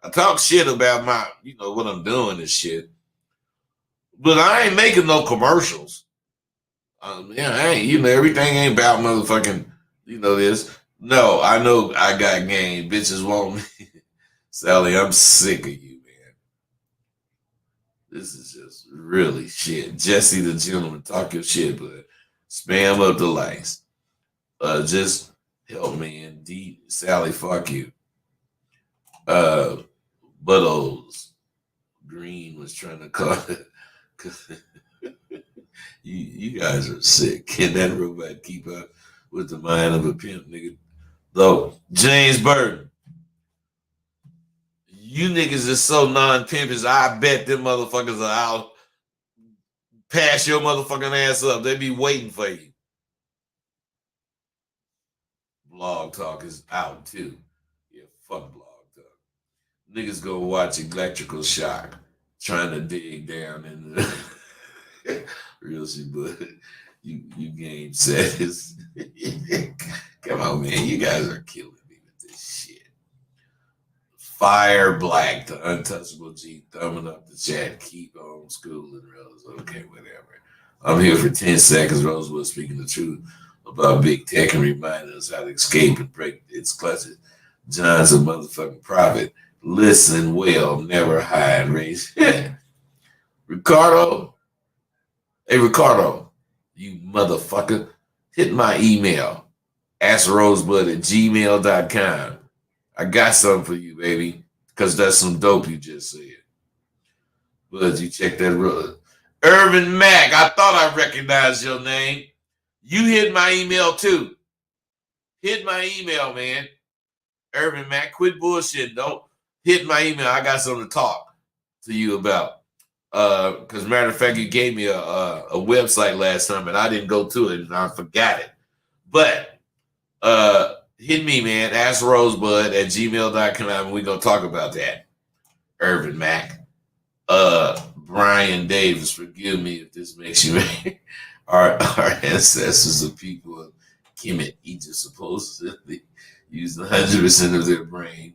I talk shit about what I'm doing and shit. But I ain't making no commercials. I ain't, everything ain't about motherfucking, this. No, I know I got game. Bitches want me. Sally, I'm sick of you, man. This is just really shit. Jesse the gentleman, talk your shit, but spam up the likes. Just help me indeed. Sally, fuck you. Buttos Green was trying to call it. You guys are sick. Can that robot keep up with the mind of a pimp, nigga? Though, James Burton, you niggas is so non-pimpish, I bet them motherfuckers are out. Pass your motherfucking ass up. They be waiting for you. Blog Talk is out too. Yeah, fuck Blog Talk. Niggas go watch Electrical Shock trying to dig down in the real shit, but you game says. Come on, man. You guys are killing me with this shit. Fire Black, the untouchable G, thumbing up the chat. Keep on schooling, Rose. Okay, whatever. I'm here for 10 seconds. Rosewood speaking the truth about big tech and reminding us how to escape and break its clutches. John's a motherfucking prophet. Listen well, never hide, raise. Ricardo. Hey, Ricardo, you motherfucker. Hit my email. AskRosebud@gmail.com. I got something for you, baby, because that's some dope you just said. Bud, you check that rule. Irvin Mack, I thought I recognized your name. You hit my email too. Hit my email, man. Irvin Mack, quit bullshit. Don't hit my email. I got something to talk to you about. Because matter of fact, you gave me a website last time and I didn't go to it and I forgot it. But hit me, man. AskRosebud@gmail.com and we're gonna talk about that. Irvin Mack. Brian Davis, forgive me if this makes you mad. Our ancestors of people of Kemet, Egypt, supposedly using 100% of their brain.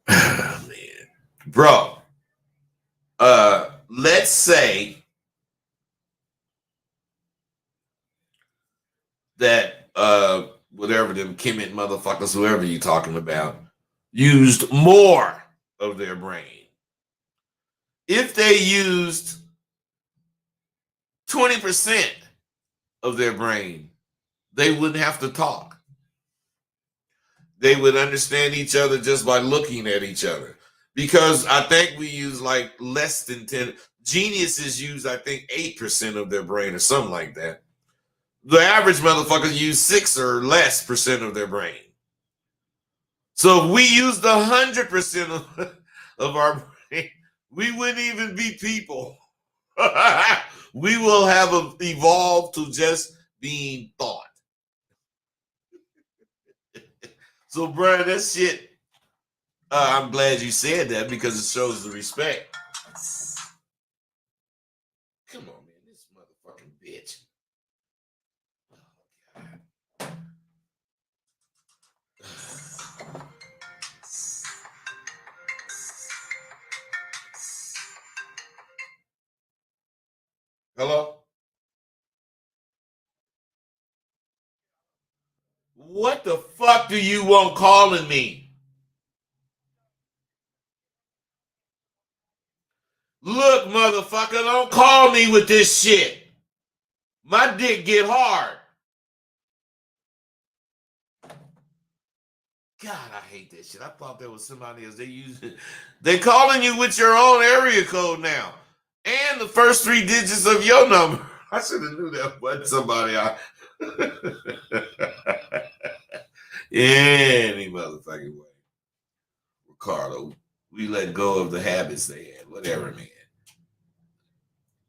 Man. Bro, let's say that whatever them Kemet motherfuckers, whoever you're talking about, used more of their brain. If they used 20% of their brain, they wouldn't have to talk. They would understand each other just by looking at each other. Because I think we use like less than 10. Geniuses use, I think, 8% of their brain or something like that. The average motherfucker use 6 or less percent of their brain. So if we used 100% of our brain, we wouldn't even be people. We will have evolved to just being thought. So, Brian, that shit, I'm glad you said that because it shows the respect. Hello? What the fuck do you want calling me? Look, motherfucker, don't call me with this shit. My dick get hard. God, I hate that shit. I thought there was somebody else. They calling you with your own area code now. And the first 3 digits of your number. I should have knew that wasn't somebody I any motherfucking way. Ricardo, we let go of the habits they had. Whatever, man.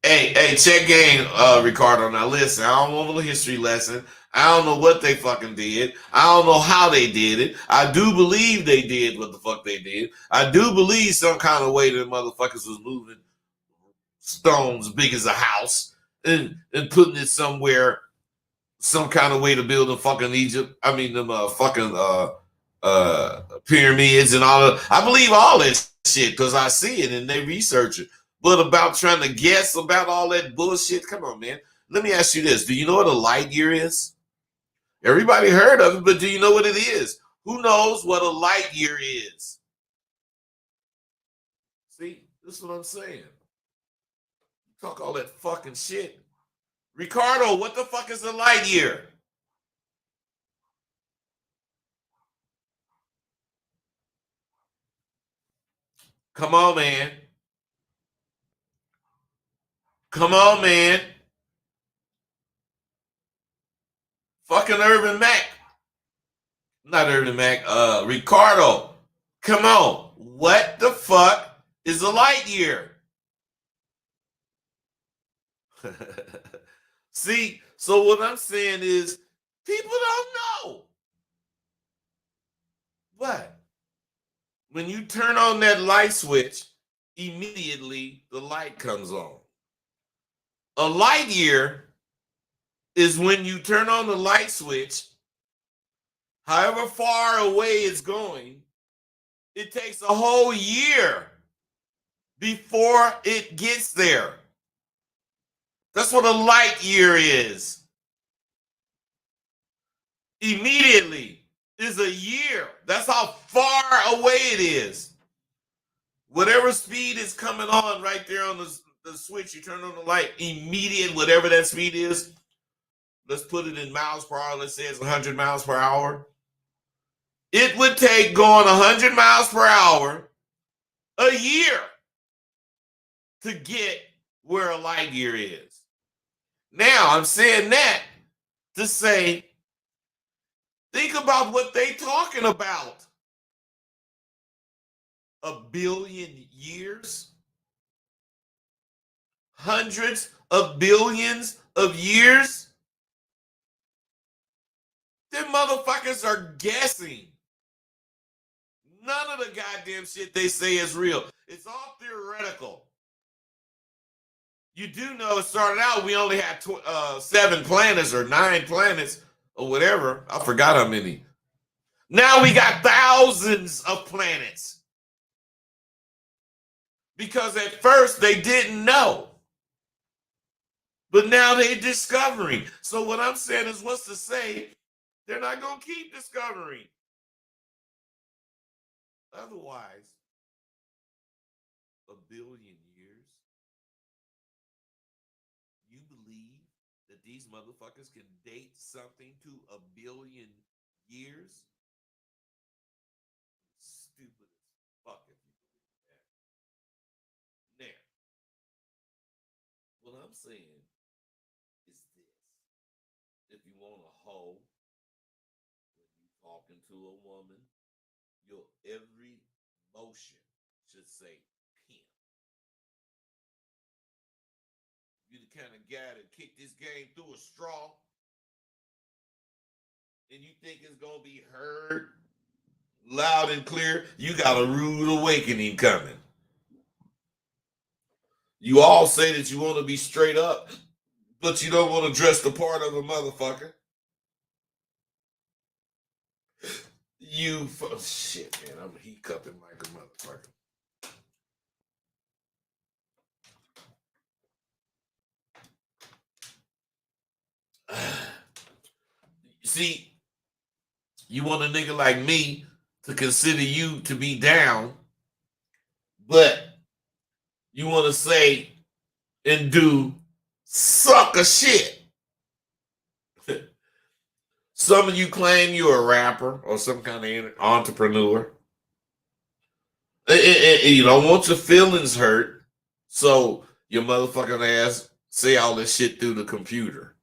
Hey, check game, Ricardo. Now listen, I don't want a history lesson. I don't know what they fucking did. I don't know how they did it. I do believe they did what the fuck they did. I do believe some kind of way that motherfuckers was moving stones big as a house and putting it somewhere, some kind of way to build a fucking Egypt. I mean, them fucking pyramids and all of. I believe all that shit because I see it and they research it. But about trying to guess about all that bullshit, come on, man. Let me ask you this: do you know what a light year is? Everybody heard of it, but do you know what it is? Who knows what a light year is? See, this is what I'm saying. Talk all that fucking shit. Ricardo, what the fuck is a light year? Come on, man. Come on, man. Fucking Urban Mac. Not Urban Mac. Ricardo. Come on. What the fuck is a light year? See, so what I'm saying is people don't know. What? When you turn on that light switch, immediately the light comes on. A light year is when you turn on the light switch, however far away it's going, it takes a whole year before it gets there. That's what a light year is. Immediately is a year. That's how far away it is. Whatever speed is coming on right there on the switch, you turn on the light, immediate, whatever that speed is, let's put it in miles per hour. Let's say it's 100 miles per hour. It would take going 100 miles per hour a year to get where a light year is. Now, I'm saying that to say, think about what they talking about. 1 billion years? Hundreds of billions of years? Them motherfuckers are guessing. None of the goddamn shit they say is real. It's all theoretical. You do know it started out, we only had 7 planets or 9 planets or whatever. I forgot how many. Now we got thousands of planets. Because at first they didn't know. But now they're discovering. So what I'm saying is, what's to say they're not going to keep discovering? Otherwise, 1 billion years, you believe that these motherfuckers can date something to 1 billion years? Stupid as fuck if you believe that. Now, what I'm saying is this. If you want a hoe, when you talking to a woman, your every motion should say pimp. You the kind of guy that kick this game through a straw and you think it's gonna be heard loud and clear, you got a rude awakening coming. You all say that you want to be straight up, but you don't want to dress the part of a motherfucker. Shit, man, I'm hiccuping like a motherfucker. see, you want a nigga like me to consider you to be down, but you want to say and do sucker shit. Some of you claim you're a rapper or some kind of entrepreneur. And you don't want your feelings hurt, so your motherfucking ass say all this shit through the computer.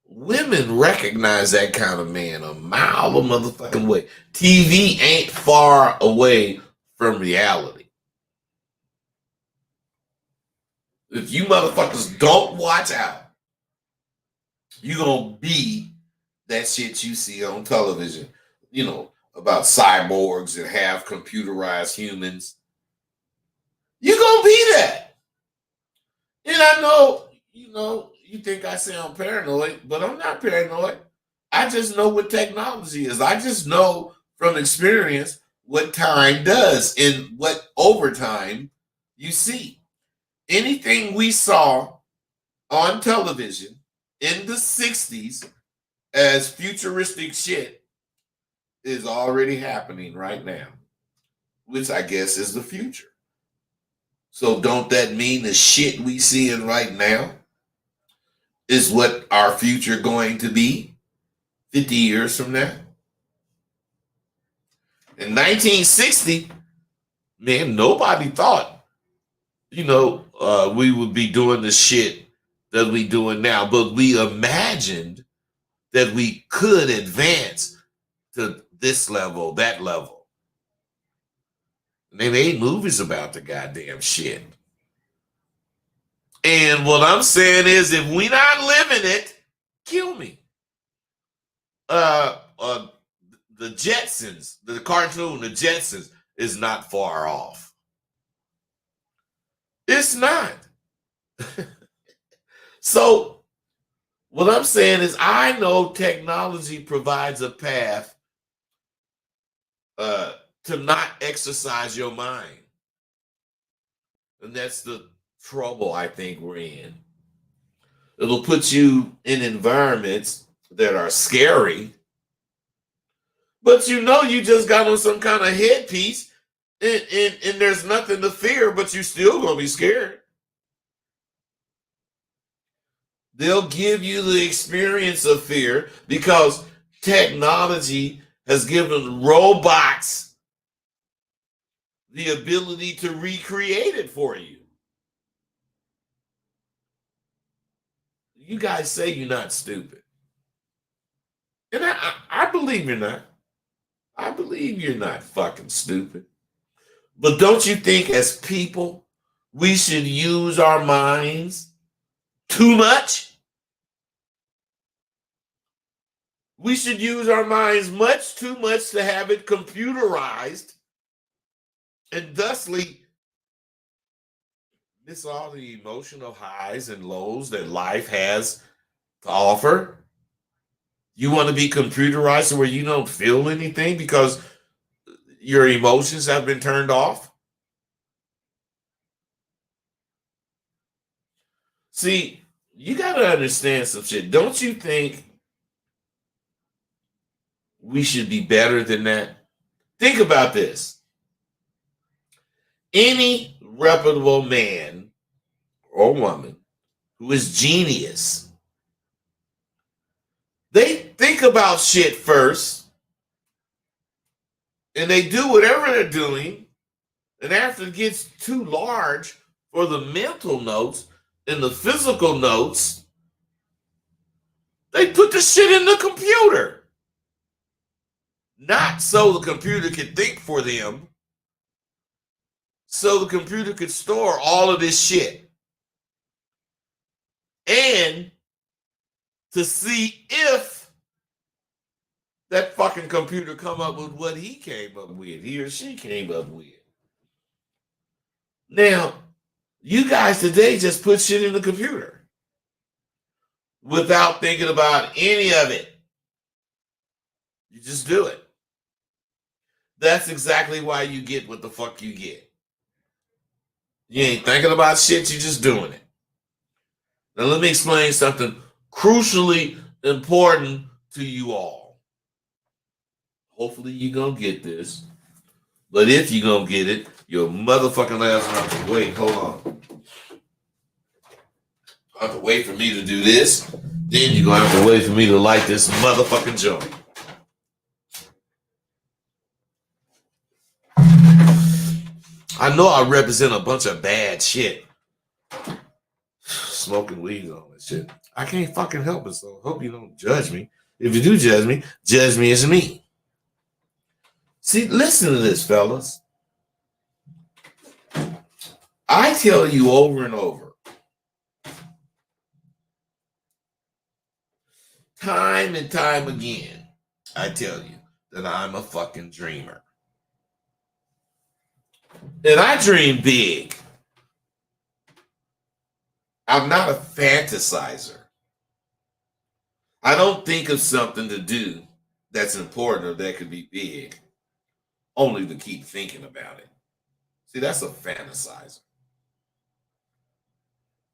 Women recognize that kind of man a mile a motherfucking way. TV ain't far away from reality. If you motherfuckers don't watch out, you're going to be that shit you see on television, you know, about cyborgs and half computerized humans. You're going to be that. And I know, you know, you think I sound paranoid, but I'm not paranoid. I just know what technology is. I just know from experience what time does and what overtime you see. Anything we saw on television in the 60s as futuristic shit is already happening right now, which I guess is the future. So don't that mean the shit we seeing right now is what our future going to be 50 years from now? In 1960, man, nobody thought, you know, we would be doing the shit that we doing now, but we imagined that we could advance to this level, that level. And they made movies about the goddamn shit. And what I'm saying is, if we not living it, kill me. The Jetsons, the cartoon, the Jetsons, is not far off. It's not. So what I'm saying is, I know technology provides a path to not exercise your mind. And that's the trouble I think we're in. It'll put you in environments that are scary, but you know you just got on some kind of headpiece and there's nothing to fear, but you still gonna be scared. They'll give you the experience of fear because technology has given robots the ability to recreate it for you. You guys say you're not stupid. And I believe you're not. I believe you're not fucking stupid. But don't you think as people, we should use our minds too much? We should use our minds much too much to have it computerized and thusly miss all the emotional highs and lows that life has to offer. You want to be computerized where you don't feel anything because your emotions have been turned off? See, you got to understand some shit. Don't you think we should be better than that? Think about this. Any reputable man or woman who is genius, they think about shit first and they do whatever they're doing, and after it gets too large for the mental notes and the physical notes, they put the shit in the computer. Not so the computer could think for them, so the computer could store all of this shit. And to see if that fucking computer come up with what he came up with, he or she came up with. Now, you guys today just put shit in the computer without thinking about any of it. You just do it. That's exactly why you get what the fuck you get. You ain't thinking about shit, you just doing it. Now let me explain something crucially important to you all. Hopefully you're going to get this. But if you're going to get it, your motherfucking ass will have to wait. Hold on. I have to wait for me to do this. Then you're going to have to wait for me to light this motherfucking joint. I know I represent a bunch of bad shit. Smoking weed and all that shit. I can't fucking help it, so hope you don't judge me. If you do judge me as me. See, listen to this, fellas. I tell you over and over, time and time again, I tell you that I'm a fucking dreamer. And I dream big. I'm not a fantasizer. I don't think of something to do that's important or that could be big, only to keep thinking about it. See, that's a fantasizer.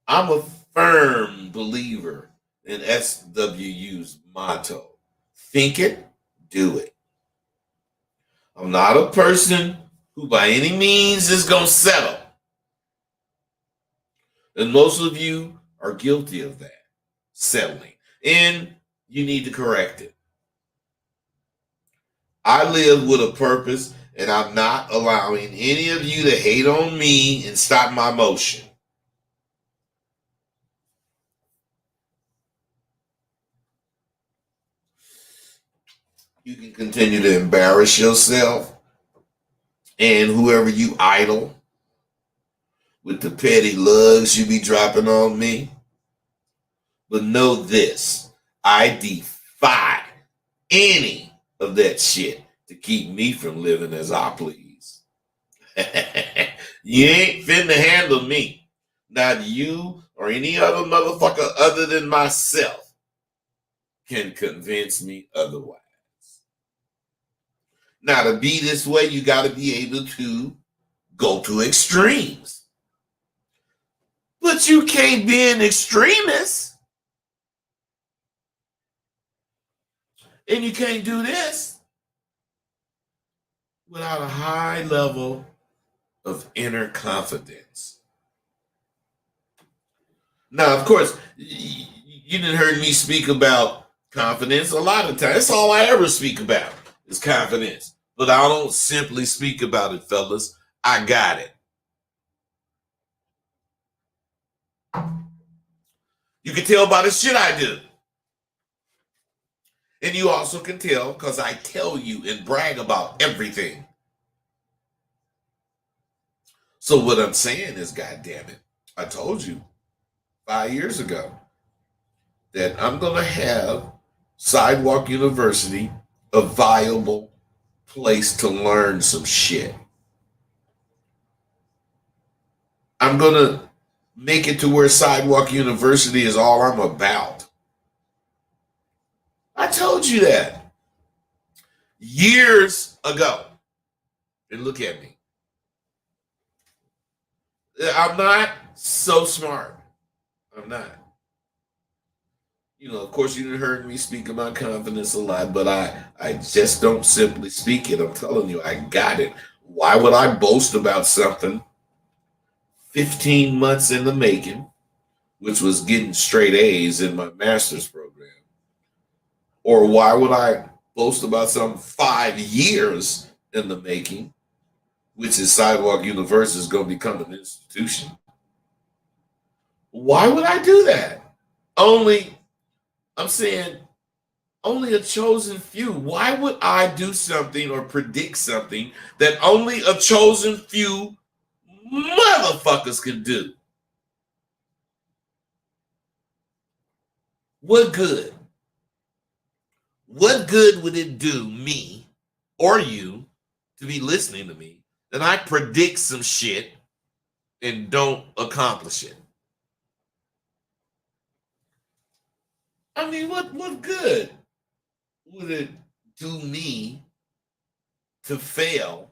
I'm a firm believer in SWU's motto. Think it, do it. I'm not a person who by any means is going to settle. And most of you are guilty of that, settling. And you need to correct it. I live with a purpose, and I'm not allowing any of you to hate on me and stop my motion. You can continue to embarrass yourself and whoever you idol with the petty lugs you be dropping on me. But know this, I defy any of that shit to keep me from living as I please. You ain't finna handle me. Not you or any other motherfucker other than myself can convince me otherwise. Now, to be this way, you got to be able to go to extremes. But you can't be an extremist. And you can't do this without a high level of inner confidence. Now, of course, you didn't heard me speak about confidence a lot of times. That's all I ever speak about is confidence. But I don't simply speak about it, fellas. I got it. You can tell by the shit I do. And you also can tell because I tell you and brag about everything. So what I'm saying is, goddamn it, I told you 5 years ago that I'm going to have Sidewalk University a viable place to learn some shit. I'm going to make it to where Sidewalk University is all I'm about. I told you that years ago. And look at me. I'm not so smart. I'm not. You know, of course, you didn't heard me speak about confidence a lot, but I just don't simply speak it. I'm telling you, I got it. Why would I boast about something 15 months in the making, which was getting straight A's in my master's program? Or why would I boast about something 5 years in the making, which is Sidewalk University is going to become an institution? Why would I do that? I'm saying only a chosen few. Why would I do something or predict something that only a chosen few motherfuckers can do? What good? What good would it do me or you to be listening to me that I predict some shit and don't accomplish it? I mean, what good would it do me to fail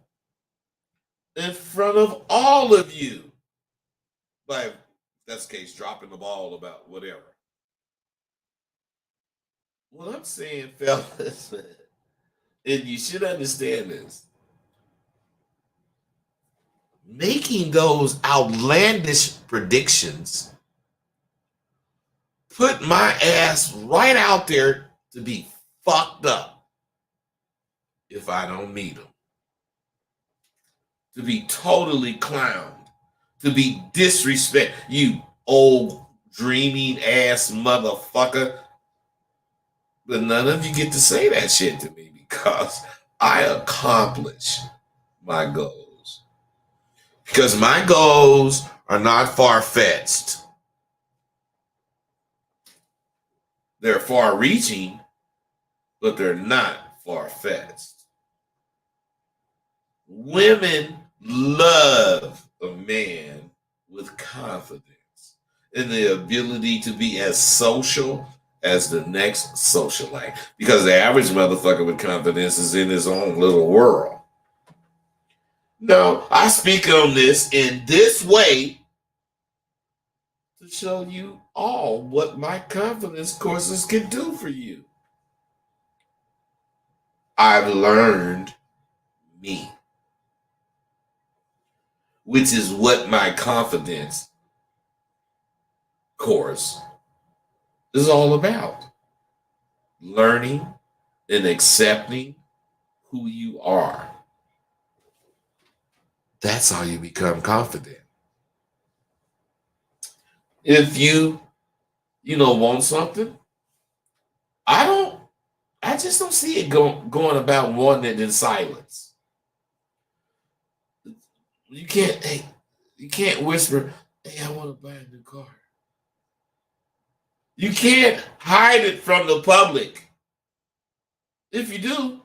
in front of all of you? By, if that's the case, dropping the ball about whatever. What I'm saying, fellas, and you should understand this, making those outlandish predictions put my ass right out there to be fucked up if I don't meet them. To be totally clowned. To be disrespect. You old dreaming ass motherfucker. But none of you get to say that shit to me because I accomplish my goals. Because my goals are not far-fetched. They're far-reaching, but they're not far-fetched. Women love a man with confidence and the ability to be as social as the next socialite. Because the average motherfucker with confidence is in his own little world. No, I speak on this in this way to show you all what my confidence courses can do for you. I've learned me, which is what my confidence course is all about. Learning and accepting who you are. That's how you become confident. If you want something, I just don't see it going about wanting it in silence. You can't whisper, hey, I want to buy a new car. You can't hide it from the public. If you do,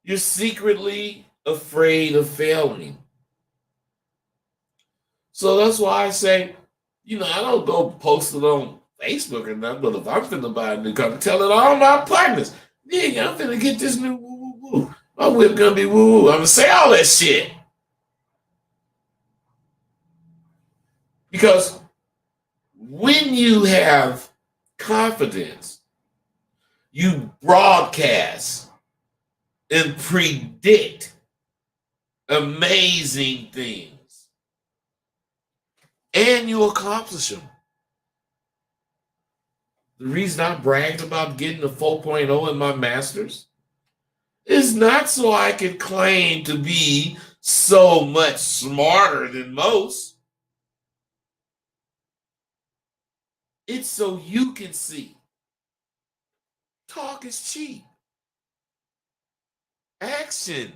you're secretly afraid of failing. So that's why I say, I don't go post it on Facebook or nothing, but if I'm finna buy a new car, I'm telling all my partners, yeah, I'm finna get this new woo-woo-woo. My whip gonna be woo-woo. I'm gonna say all that shit. Because when you have confidence, you broadcast and predict amazing things. And you accomplish them. The reason I bragged about getting a 4.0 in my master's is not so I could claim to be so much smarter than most. It's so you can see. Talk is cheap. Action.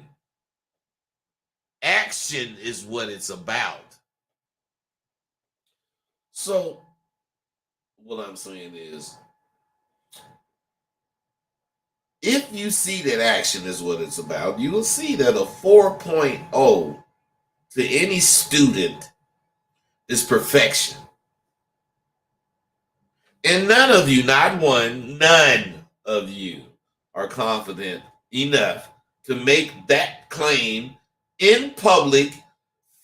Action is what it's about. So, what I'm saying is, if you see that action is what it's about, you will see that a 4.0 to any student is perfection. And none of you, not one, none of you are confident enough to make that claim in public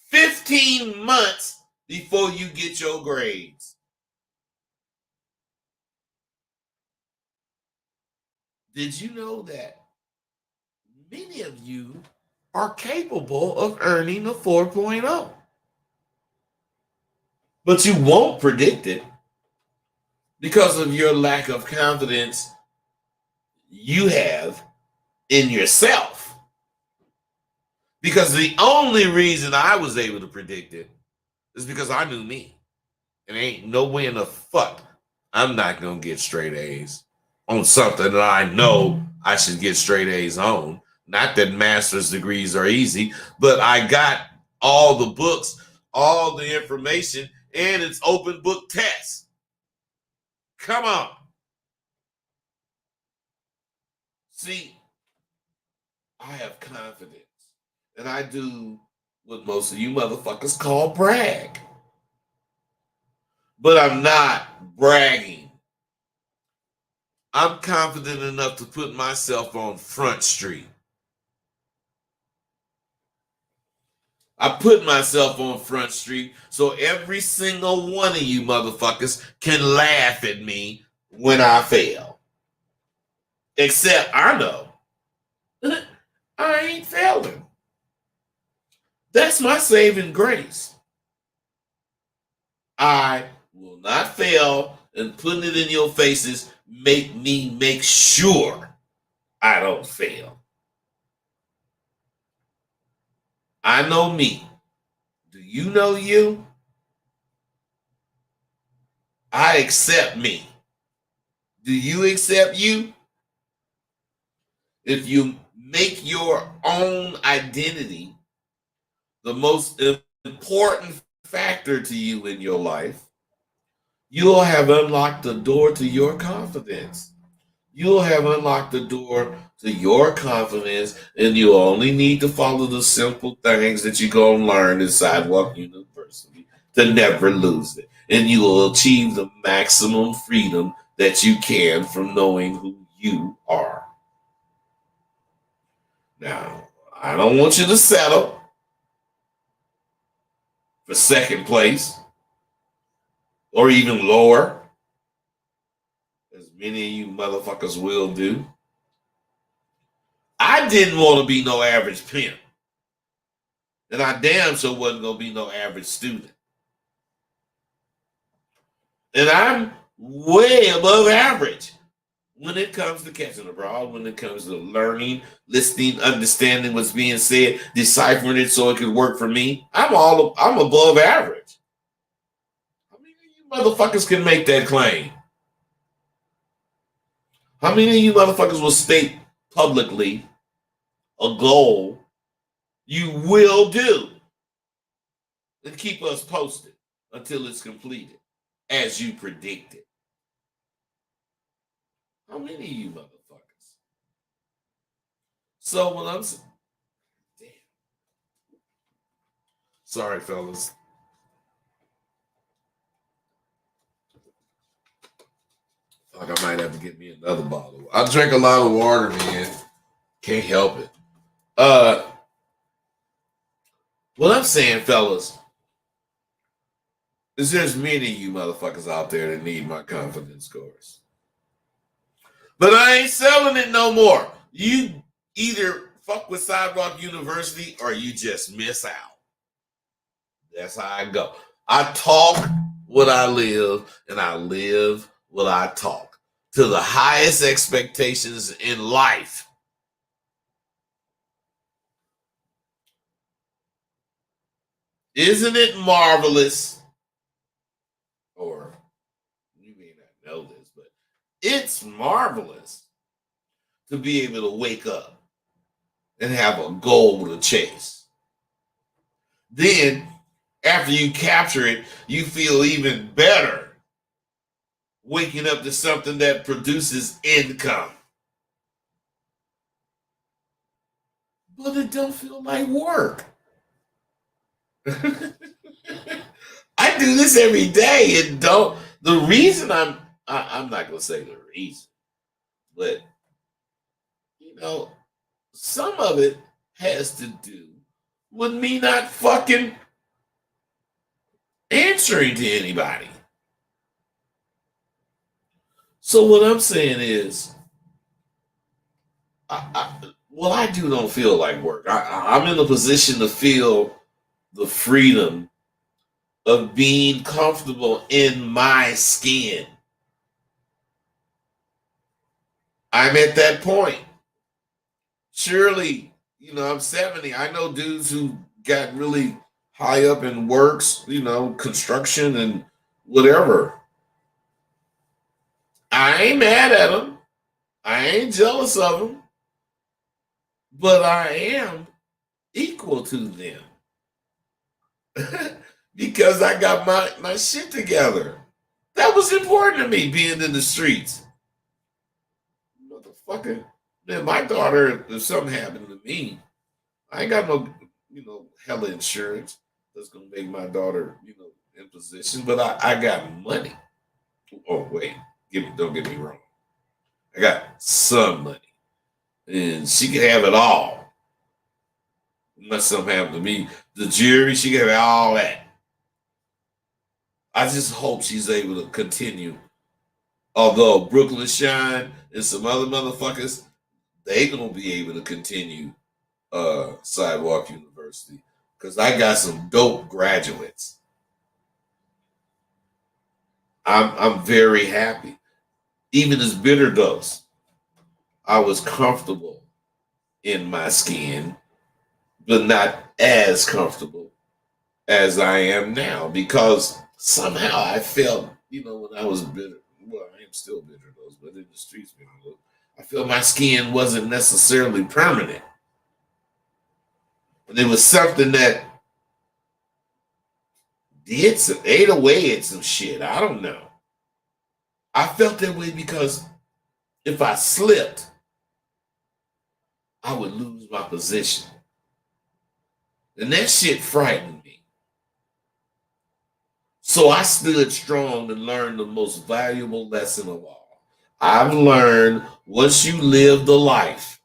15 months before you get your grades. Did you know that many of you are capable of earning a 4.0? But you won't predict it because of your lack of confidence you have in yourself. Because the only reason I was able to predict it is because I knew me. And ain't no way in the fuck I'm not going to get straight A's on something that I know I should get straight A's on. Not that master's degrees are easy, but I got all the books, all the information, and it's open book tests. Come on. See, I have confidence. And I do what most of you motherfuckers call brag. But I'm not bragging. I'm confident enough to put myself on Front Street. I put myself on Front Street so every single one of you motherfuckers can laugh at me when I fail. Except I know I ain't failing. That's my saving grace. I will not fail, and putting it in your faces make me make sure I don't fail. I know me. Do you know you? I accept me. Do you accept you? If you make your own identity the most important factor to you in your life, you'll have unlocked the door to your confidence. You'll have unlocked the door to your confidence, and you only need to follow the simple things that you're going to learn in Sidewalk University to never lose it. And you will achieve the maximum freedom that you can from knowing who you are. Now, I don't want you to settle for second place or even lower, as many of you motherfuckers will do. I didn't want to be no average pimp. And I damn sure wasn't going to be no average student. And I'm way above average when it comes to catching abroad, when it comes to learning, listening, understanding what's being said, deciphering it so it could work for me. I'm above average. How many of you motherfuckers can make that claim? How many of you motherfuckers will state publicly a goal you will do and keep us posted until it's completed, as you predicted? How many of you motherfuckers? So when I'm damn. Sorry, fellas. Like I might have to get me another bottle. I drink a lot of water, man. Can't help it. What I'm saying, fellas, is there's many of you motherfuckers out there that need my confidence scores. But I ain't selling it no more. You either fuck with Sidewalk University or you just miss out. That's how I go. I talk what I live, and I live what I talk. To the highest expectations in life. Isn't it marvelous? Or you may not know this, but it's marvelous to be able to wake up and have a goal to chase. Then, after you capture it, you feel even better waking up to something that produces income. But it don't feel like work. I do this every day and don't. The reason I'm not gonna say the reason, but you know, some of it has to do with me not fucking answering to anybody. So what I'm saying is, what I do don't feel like work. I'm in a position to feel the freedom of being comfortable in my skin. I'm at that point. Surely, you know, I'm 70. I know dudes who got really high up in works, you know, construction and whatever. I ain't mad at them. I ain't jealous of them. But I am equal to them. Because I got my shit together. That was important to me, being in the streets. Motherfucker. Man, my daughter, if something happened to me, I ain't got no, you know, hella insurance that's gonna make my daughter, you know, in position. But I got money. Oh wait, don't get me wrong. I got some money, and she can have it all. Unless something happened to me, the jury, she can have all that. I just hope she's able to continue. Although Brooklyn Shine, and some other motherfuckers, they gonna be able to continue Sidewalk University because I got some dope graduates. I'm very happy. Even as bitter dose, I was comfortable in my skin, but not as comfortable as I am now because somehow I felt, when I was bitter, well, I am still bitter dose, but in the streets, bitter dose, I felt my skin wasn't necessarily permanent. And it was something that ate away at some shit. I don't know. I felt that way because if I slipped, I would lose my position. And that shit frightened me. So I stood strong and learned the most valuable lesson of all. I've learned once you live the life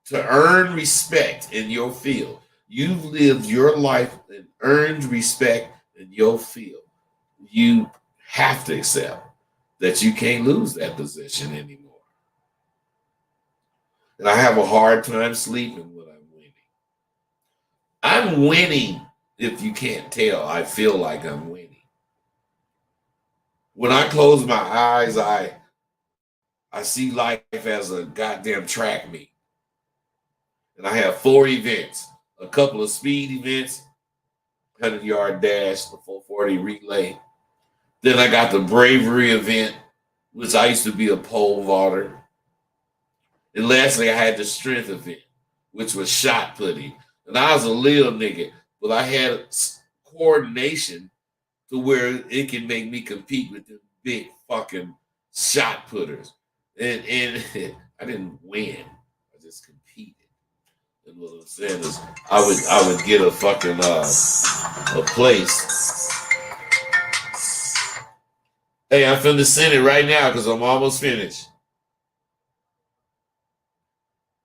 to earn respect in your field, you've lived your life and earned respect in your field. You have to accept that you can't lose that position anymore. And I have a hard time sleeping when I'm winning. I'm winning, if you can't tell. I feel like I'm winning. When I close my eyes, I see life as a goddamn track meet. And I have 4 events, a couple of speed events, 100-yard dash, the 440 relay. Then I got the bravery event, which I used to be a pole vaulter. And lastly, I had the strength event, which was shot putting. And I was a little nigga, but I had coordination to where it can make me compete with the big fucking shot putters. And I didn't win. I just competed. And what I'm saying is I would get a fucking a place. Hey, I'm finna send it right now because I'm almost finished.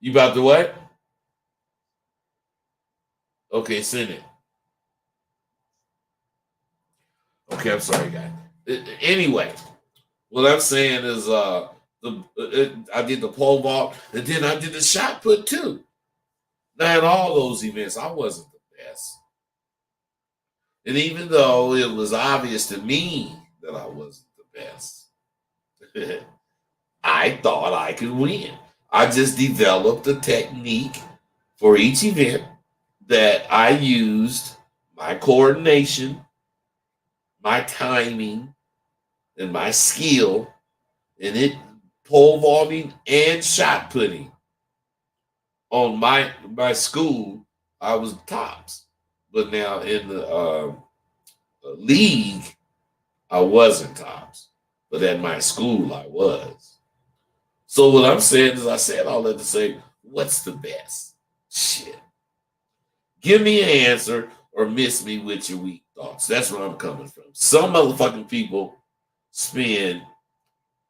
You about to what? Okay, send it. Okay, I'm sorry, guys. Anyway, what I'm saying is I did the pole vault and then I did the shot put too. Now in all those events, I wasn't the best. And even though it was obvious to me that I wasn't the best, I thought I could win. I just developed a technique for each event that I used my coordination, my timing, and my skill, and it pole vaulting and shot putting. On my school, I was tops, but now in the league, I wasn't tops, but at my school, I was. So what I'm saying is, I said all that to say, what's the best? Shit. Give me an answer or miss me with your weak thoughts. That's where I'm coming from. Some motherfucking people spend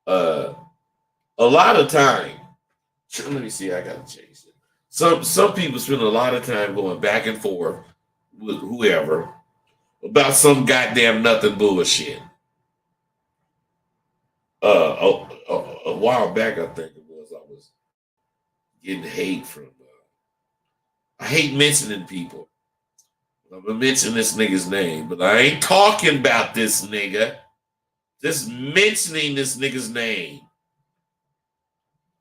a lot of time. Let me see. I gotta change it. Some people spend a lot of time going back and forth with whoever about some goddamn nothing bullshit. A while back, I think it was, I was getting hate from. I hate mentioning people. I'm gonna mention this nigga's name, but I ain't talking about this nigga. Just mentioning this nigga's name.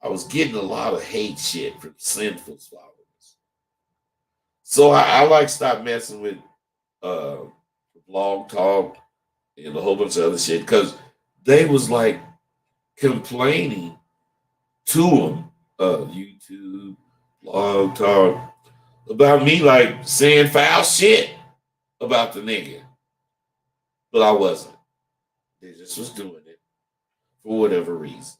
I was getting a lot of hate shit from sinful followers. So I like stop messing with blog talk and a whole bunch of other shit because they was like complaining to them, YouTube, blog talk, about me like saying foul shit about the nigga. But I wasn't. They just was doing it for whatever reason.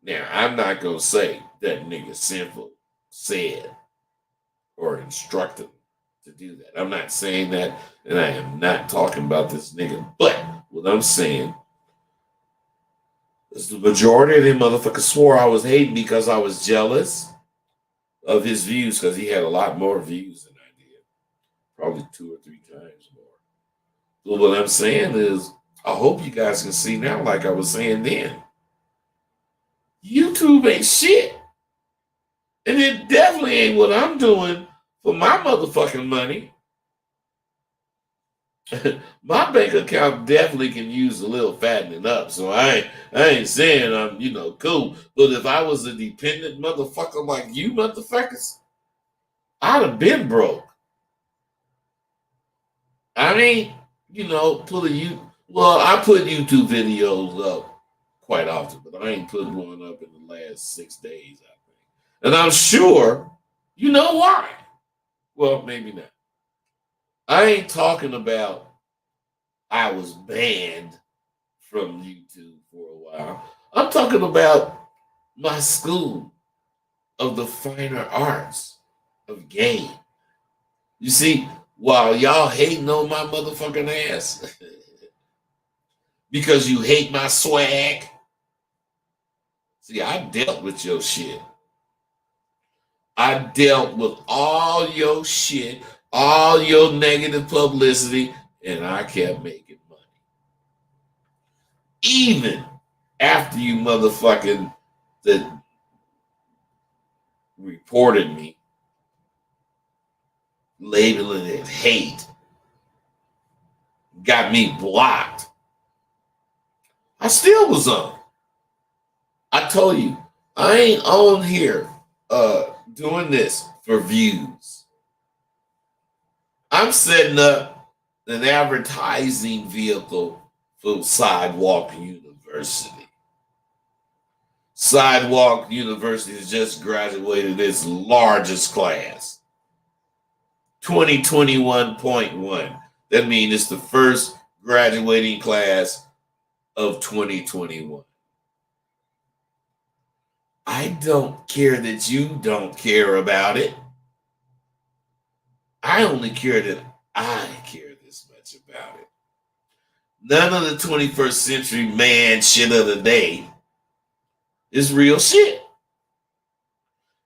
Now, I'm not going to say that nigga sinful said or instructed to do that. I'm not saying that, and I am not talking about this nigga. But what I'm saying is the majority of them motherfuckers swore I was hating because I was jealous of his views because he had a lot more views than I did. Probably 2 or 3 times more. So what I'm saying is, I hope you guys can see now, like I was saying then. YouTube ain't shit. And it definitely ain't what I'm doing for my motherfucking money. My bank account definitely can use a little fattening up. So I ain't saying I'm, cool. But if I was a dependent motherfucker like you motherfuckers, I'd have been broke. I mean, I put YouTube videos up quite often, but I ain't put one up in the last 6 days, I think. And I'm sure you know why. Well, maybe not. I ain't talking about I was banned from YouTube for a while. I'm talking about my school of the finer arts of game. You see, while y'all hating on my motherfucking ass because you hate my swag, see, I dealt with your shit. I dealt with all your shit, all your negative publicity, and I kept making money. Even after you motherfucking that reported me, labeling it hate, got me blocked, I still was on. I told you, I ain't on here doing this for views. I'm setting up an advertising vehicle for Sidewalk University. Sidewalk University has just graduated its largest class, 2021.1. That means it's the first graduating class of 2021. I don't care that you don't care about it. I only care that I care this much about it. None of the 21st century man shit of the day is real shit.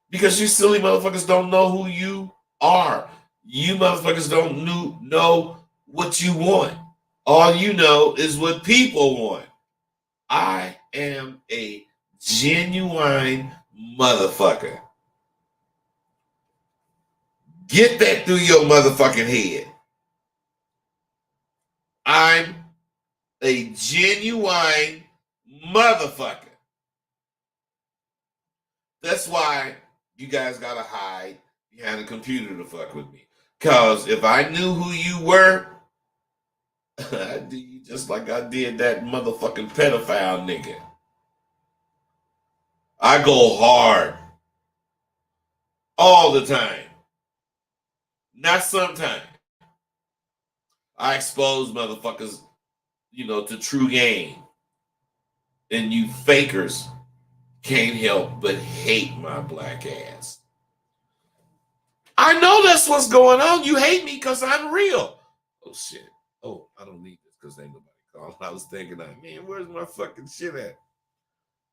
Because you silly motherfuckers don't know who you are. You motherfuckers don't know what you want. All you know is what people want. I am a genuine motherfucker. Get that through your motherfucking head. I'm a genuine motherfucker. That's why you guys gotta hide behind a computer to fuck with me. Cause if I knew who you were, I'd do you just like I did that motherfucking pedophile nigga. I go hard all the time. Not sometimes. I expose motherfuckers, to true game. And you fakers can't help but hate my black ass. I know that's what's going on. You hate me because I'm real. Oh, shit. Oh, I don't need this because ain't nobody calling. I was thinking, man, where's my fucking shit at?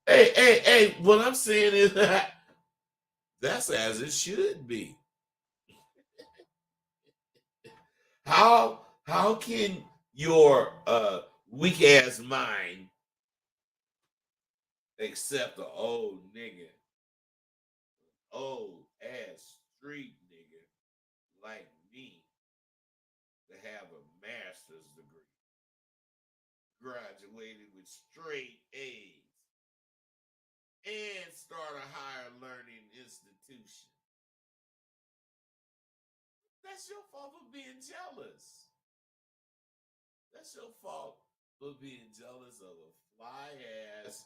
Hey, what I'm saying is that's as it should be. How can your weak ass mind accept an old nigga, old ass street nigga like me to have a master's degree, graduated with straight A's, and start a higher learning institution? That's your fault for being jealous. That's your fault for being jealous of a fly ass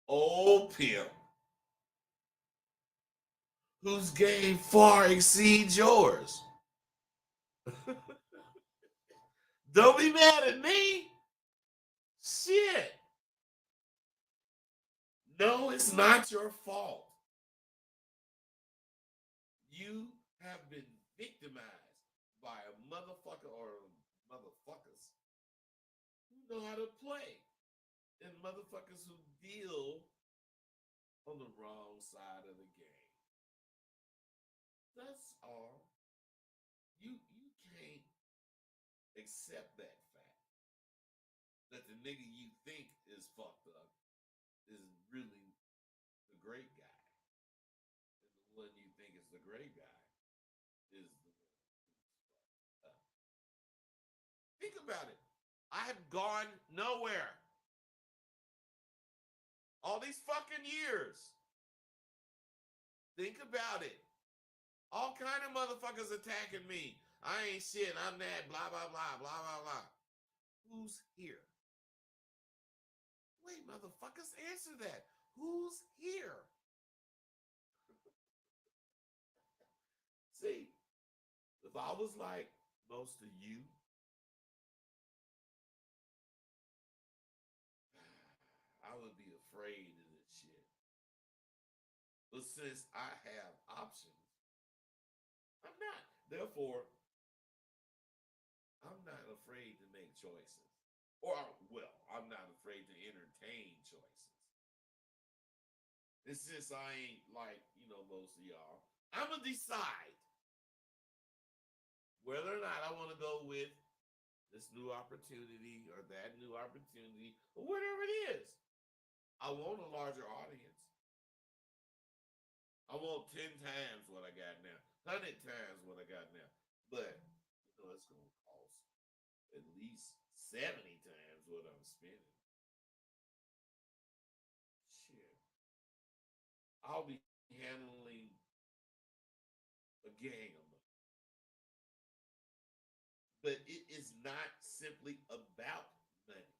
old pimp whose game far exceeds yours. Don't be mad at me. Shit. No, it's not your fault. You have been victimized by a motherfucker or motherfuckers who know how to play and motherfuckers who deal on the wrong side of the game. That's all. You can't accept that fact that the nigga you think is fucked up is really great guy. And the one you think is the great guy is the one who's fucked up. Think about it. I have gone nowhere. All these fucking years. Think about it. All kind of motherfuckers attacking me. I ain't shit. I'm that. Blah, blah, blah, blah, blah, blah. Who's here? Wait, motherfuckers, answer that. Who's here? See, if I was like most of you, I would be afraid of this shit. But since I have options, I'm not. Therefore, I'm not afraid to make choices. Or, well, I'm not afraid to entertain choices. It's just I ain't like, most of y'all. I'm going to decide whether or not I want to go with this new opportunity or that new opportunity or whatever it is. I want a larger audience. I want 10 times what I got now, 100 times what I got now. But, it's going to cost at least 70 times what I'm spending. Shit. I'll be handling a gang of money. But it is not simply about money.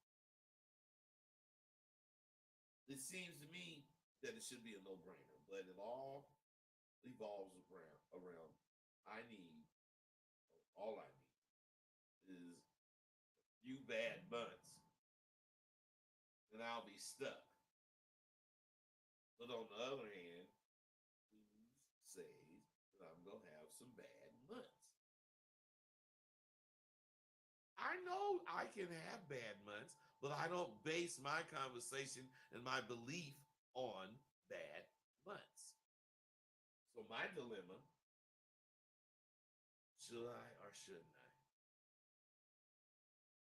It seems to me that it should be a no-brainer, but it all evolves around all I need is a few bad months, and I'll be stuck. But on the other hand, who says that I'm going to have some bad months? I know I can have bad months, but I don't base my conversation and my belief on bad months. So my dilemma, should I or shouldn't I?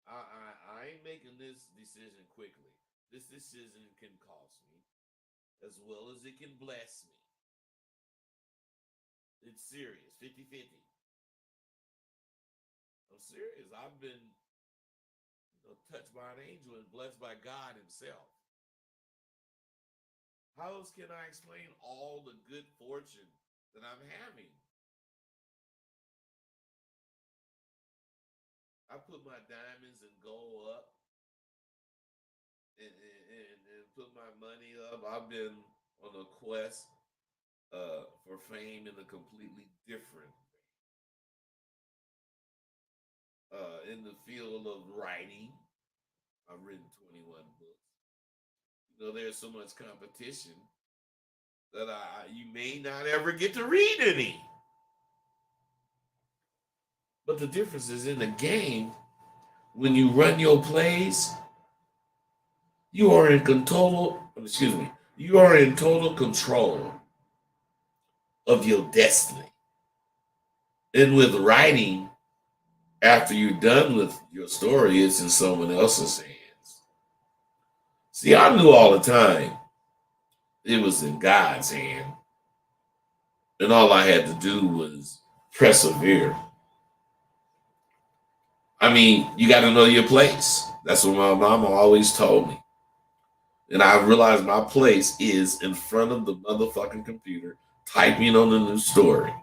I ain't making this decision quickly. This decision can cost me as well as it can bless me. It's serious, 50-50. I'm serious. I've been touched by an angel and blessed by God himself. How else can I explain all the good fortune that I'm having? I put my diamonds and gold up and put my money up. I've been on a quest for fame in a completely different way. In the field of writing, I've written 21 books. There's so much competition that you may not ever get to read any. But the difference is in the game, when you run your plays, you are in total control of your destiny. And with writing, after you're done with your story, it's in someone else's hands. See, I knew all the time it was in God's hand. And all I had to do was persevere. I mean, you got to know your place. That's what my mama always told me. And I realized my place is in front of the motherfucking computer, typing on the new story.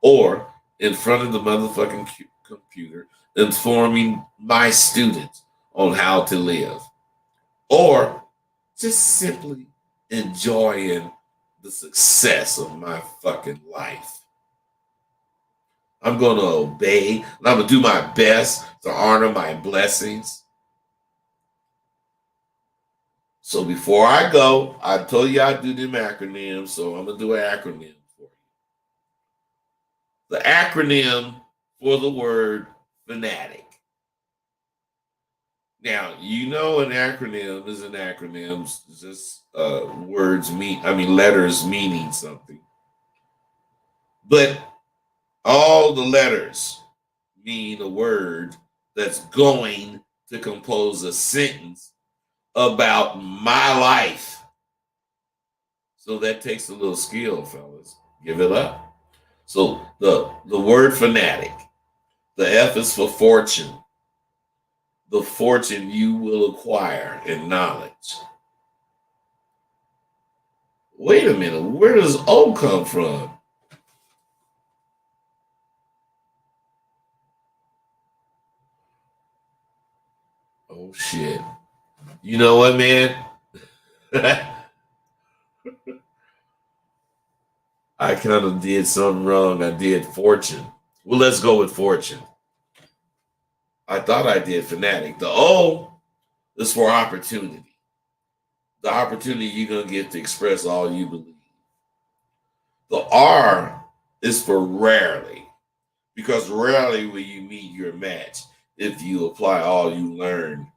Or in front of the motherfucking computer, informing my students on how to live. Or just simply enjoying the success of my fucking life. I'm going to obey, and I'm going to do my best to honor my blessings. So before I go, I told you I'd do them acronyms, so I'm going to do an acronym for you. The acronym for the word fanatic. Now, an acronym is an acronym, it's just letters meaning something. But all the letters mean a word that's going to compose a sentence about my life. So that takes a little skill, fellas. Give it up. So the word fanatic, the F is for fortune. The fortune you will acquire in knowledge. Wait a minute, where does O come from? Oh shit. You know what, man? I kind of did something wrong. I did fortune. Well, let's go with fortune. I thought I did fanatic. The O is for opportunity. The opportunity you're going to get to express all you believe. The R is for rarely, because rarely will you meet your match if you apply all you learn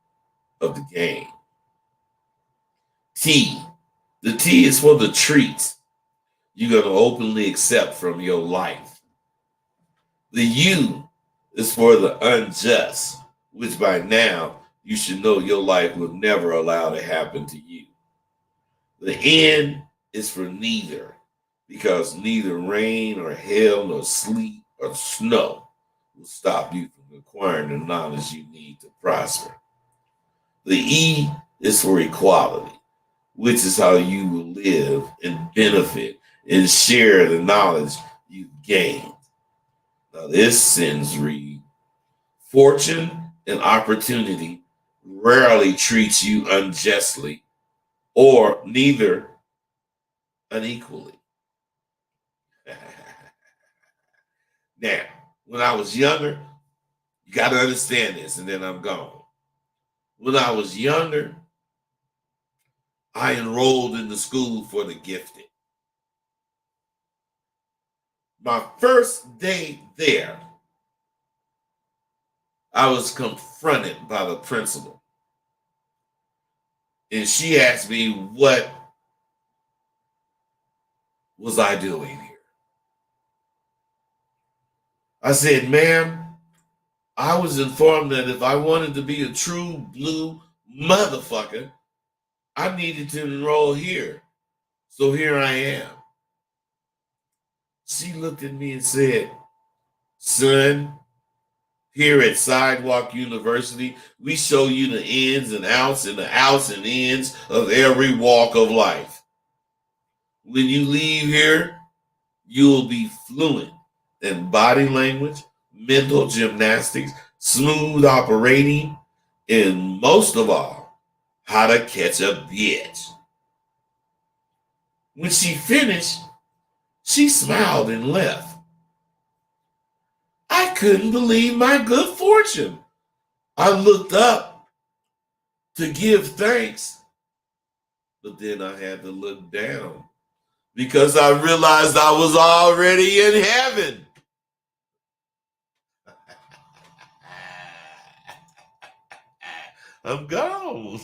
of the game. T. The T is for the treats you're going to openly accept from your life. The U is for the unjust, which by now you should know your life will never allow to happen to you. The N is for neither, because neither rain or hail nor sleet or snow will stop you from acquiring the knowledge you need to prosper. The E is for equality, which is how you will live and benefit and share the knowledge you've gained. Now, this sentence reads, fortune and opportunity rarely treats you unjustly or neither unequally. Now, when I was younger, you got to understand this, and then I'm gone. When I was younger, I enrolled in the school for the gifted. My first day there, I was confronted by the principal. And she asked me, what was I doing here? I said, ma'am, I was informed that if I wanted to be a true blue motherfucker, I needed to enroll here. So here I am. She looked at me and said, son, here at Sidewalk University, we show you the ins and outs and the outs and ins of every walk of life. When you leave here, you'll be fluent in body language, mental gymnastics, smooth operating, and most of all, how to catch a bitch. When she finished, she smiled and left. I couldn't believe my good fortune. I looked up to give thanks, but then I had to look down because I realized I was already in heaven. I'm gone.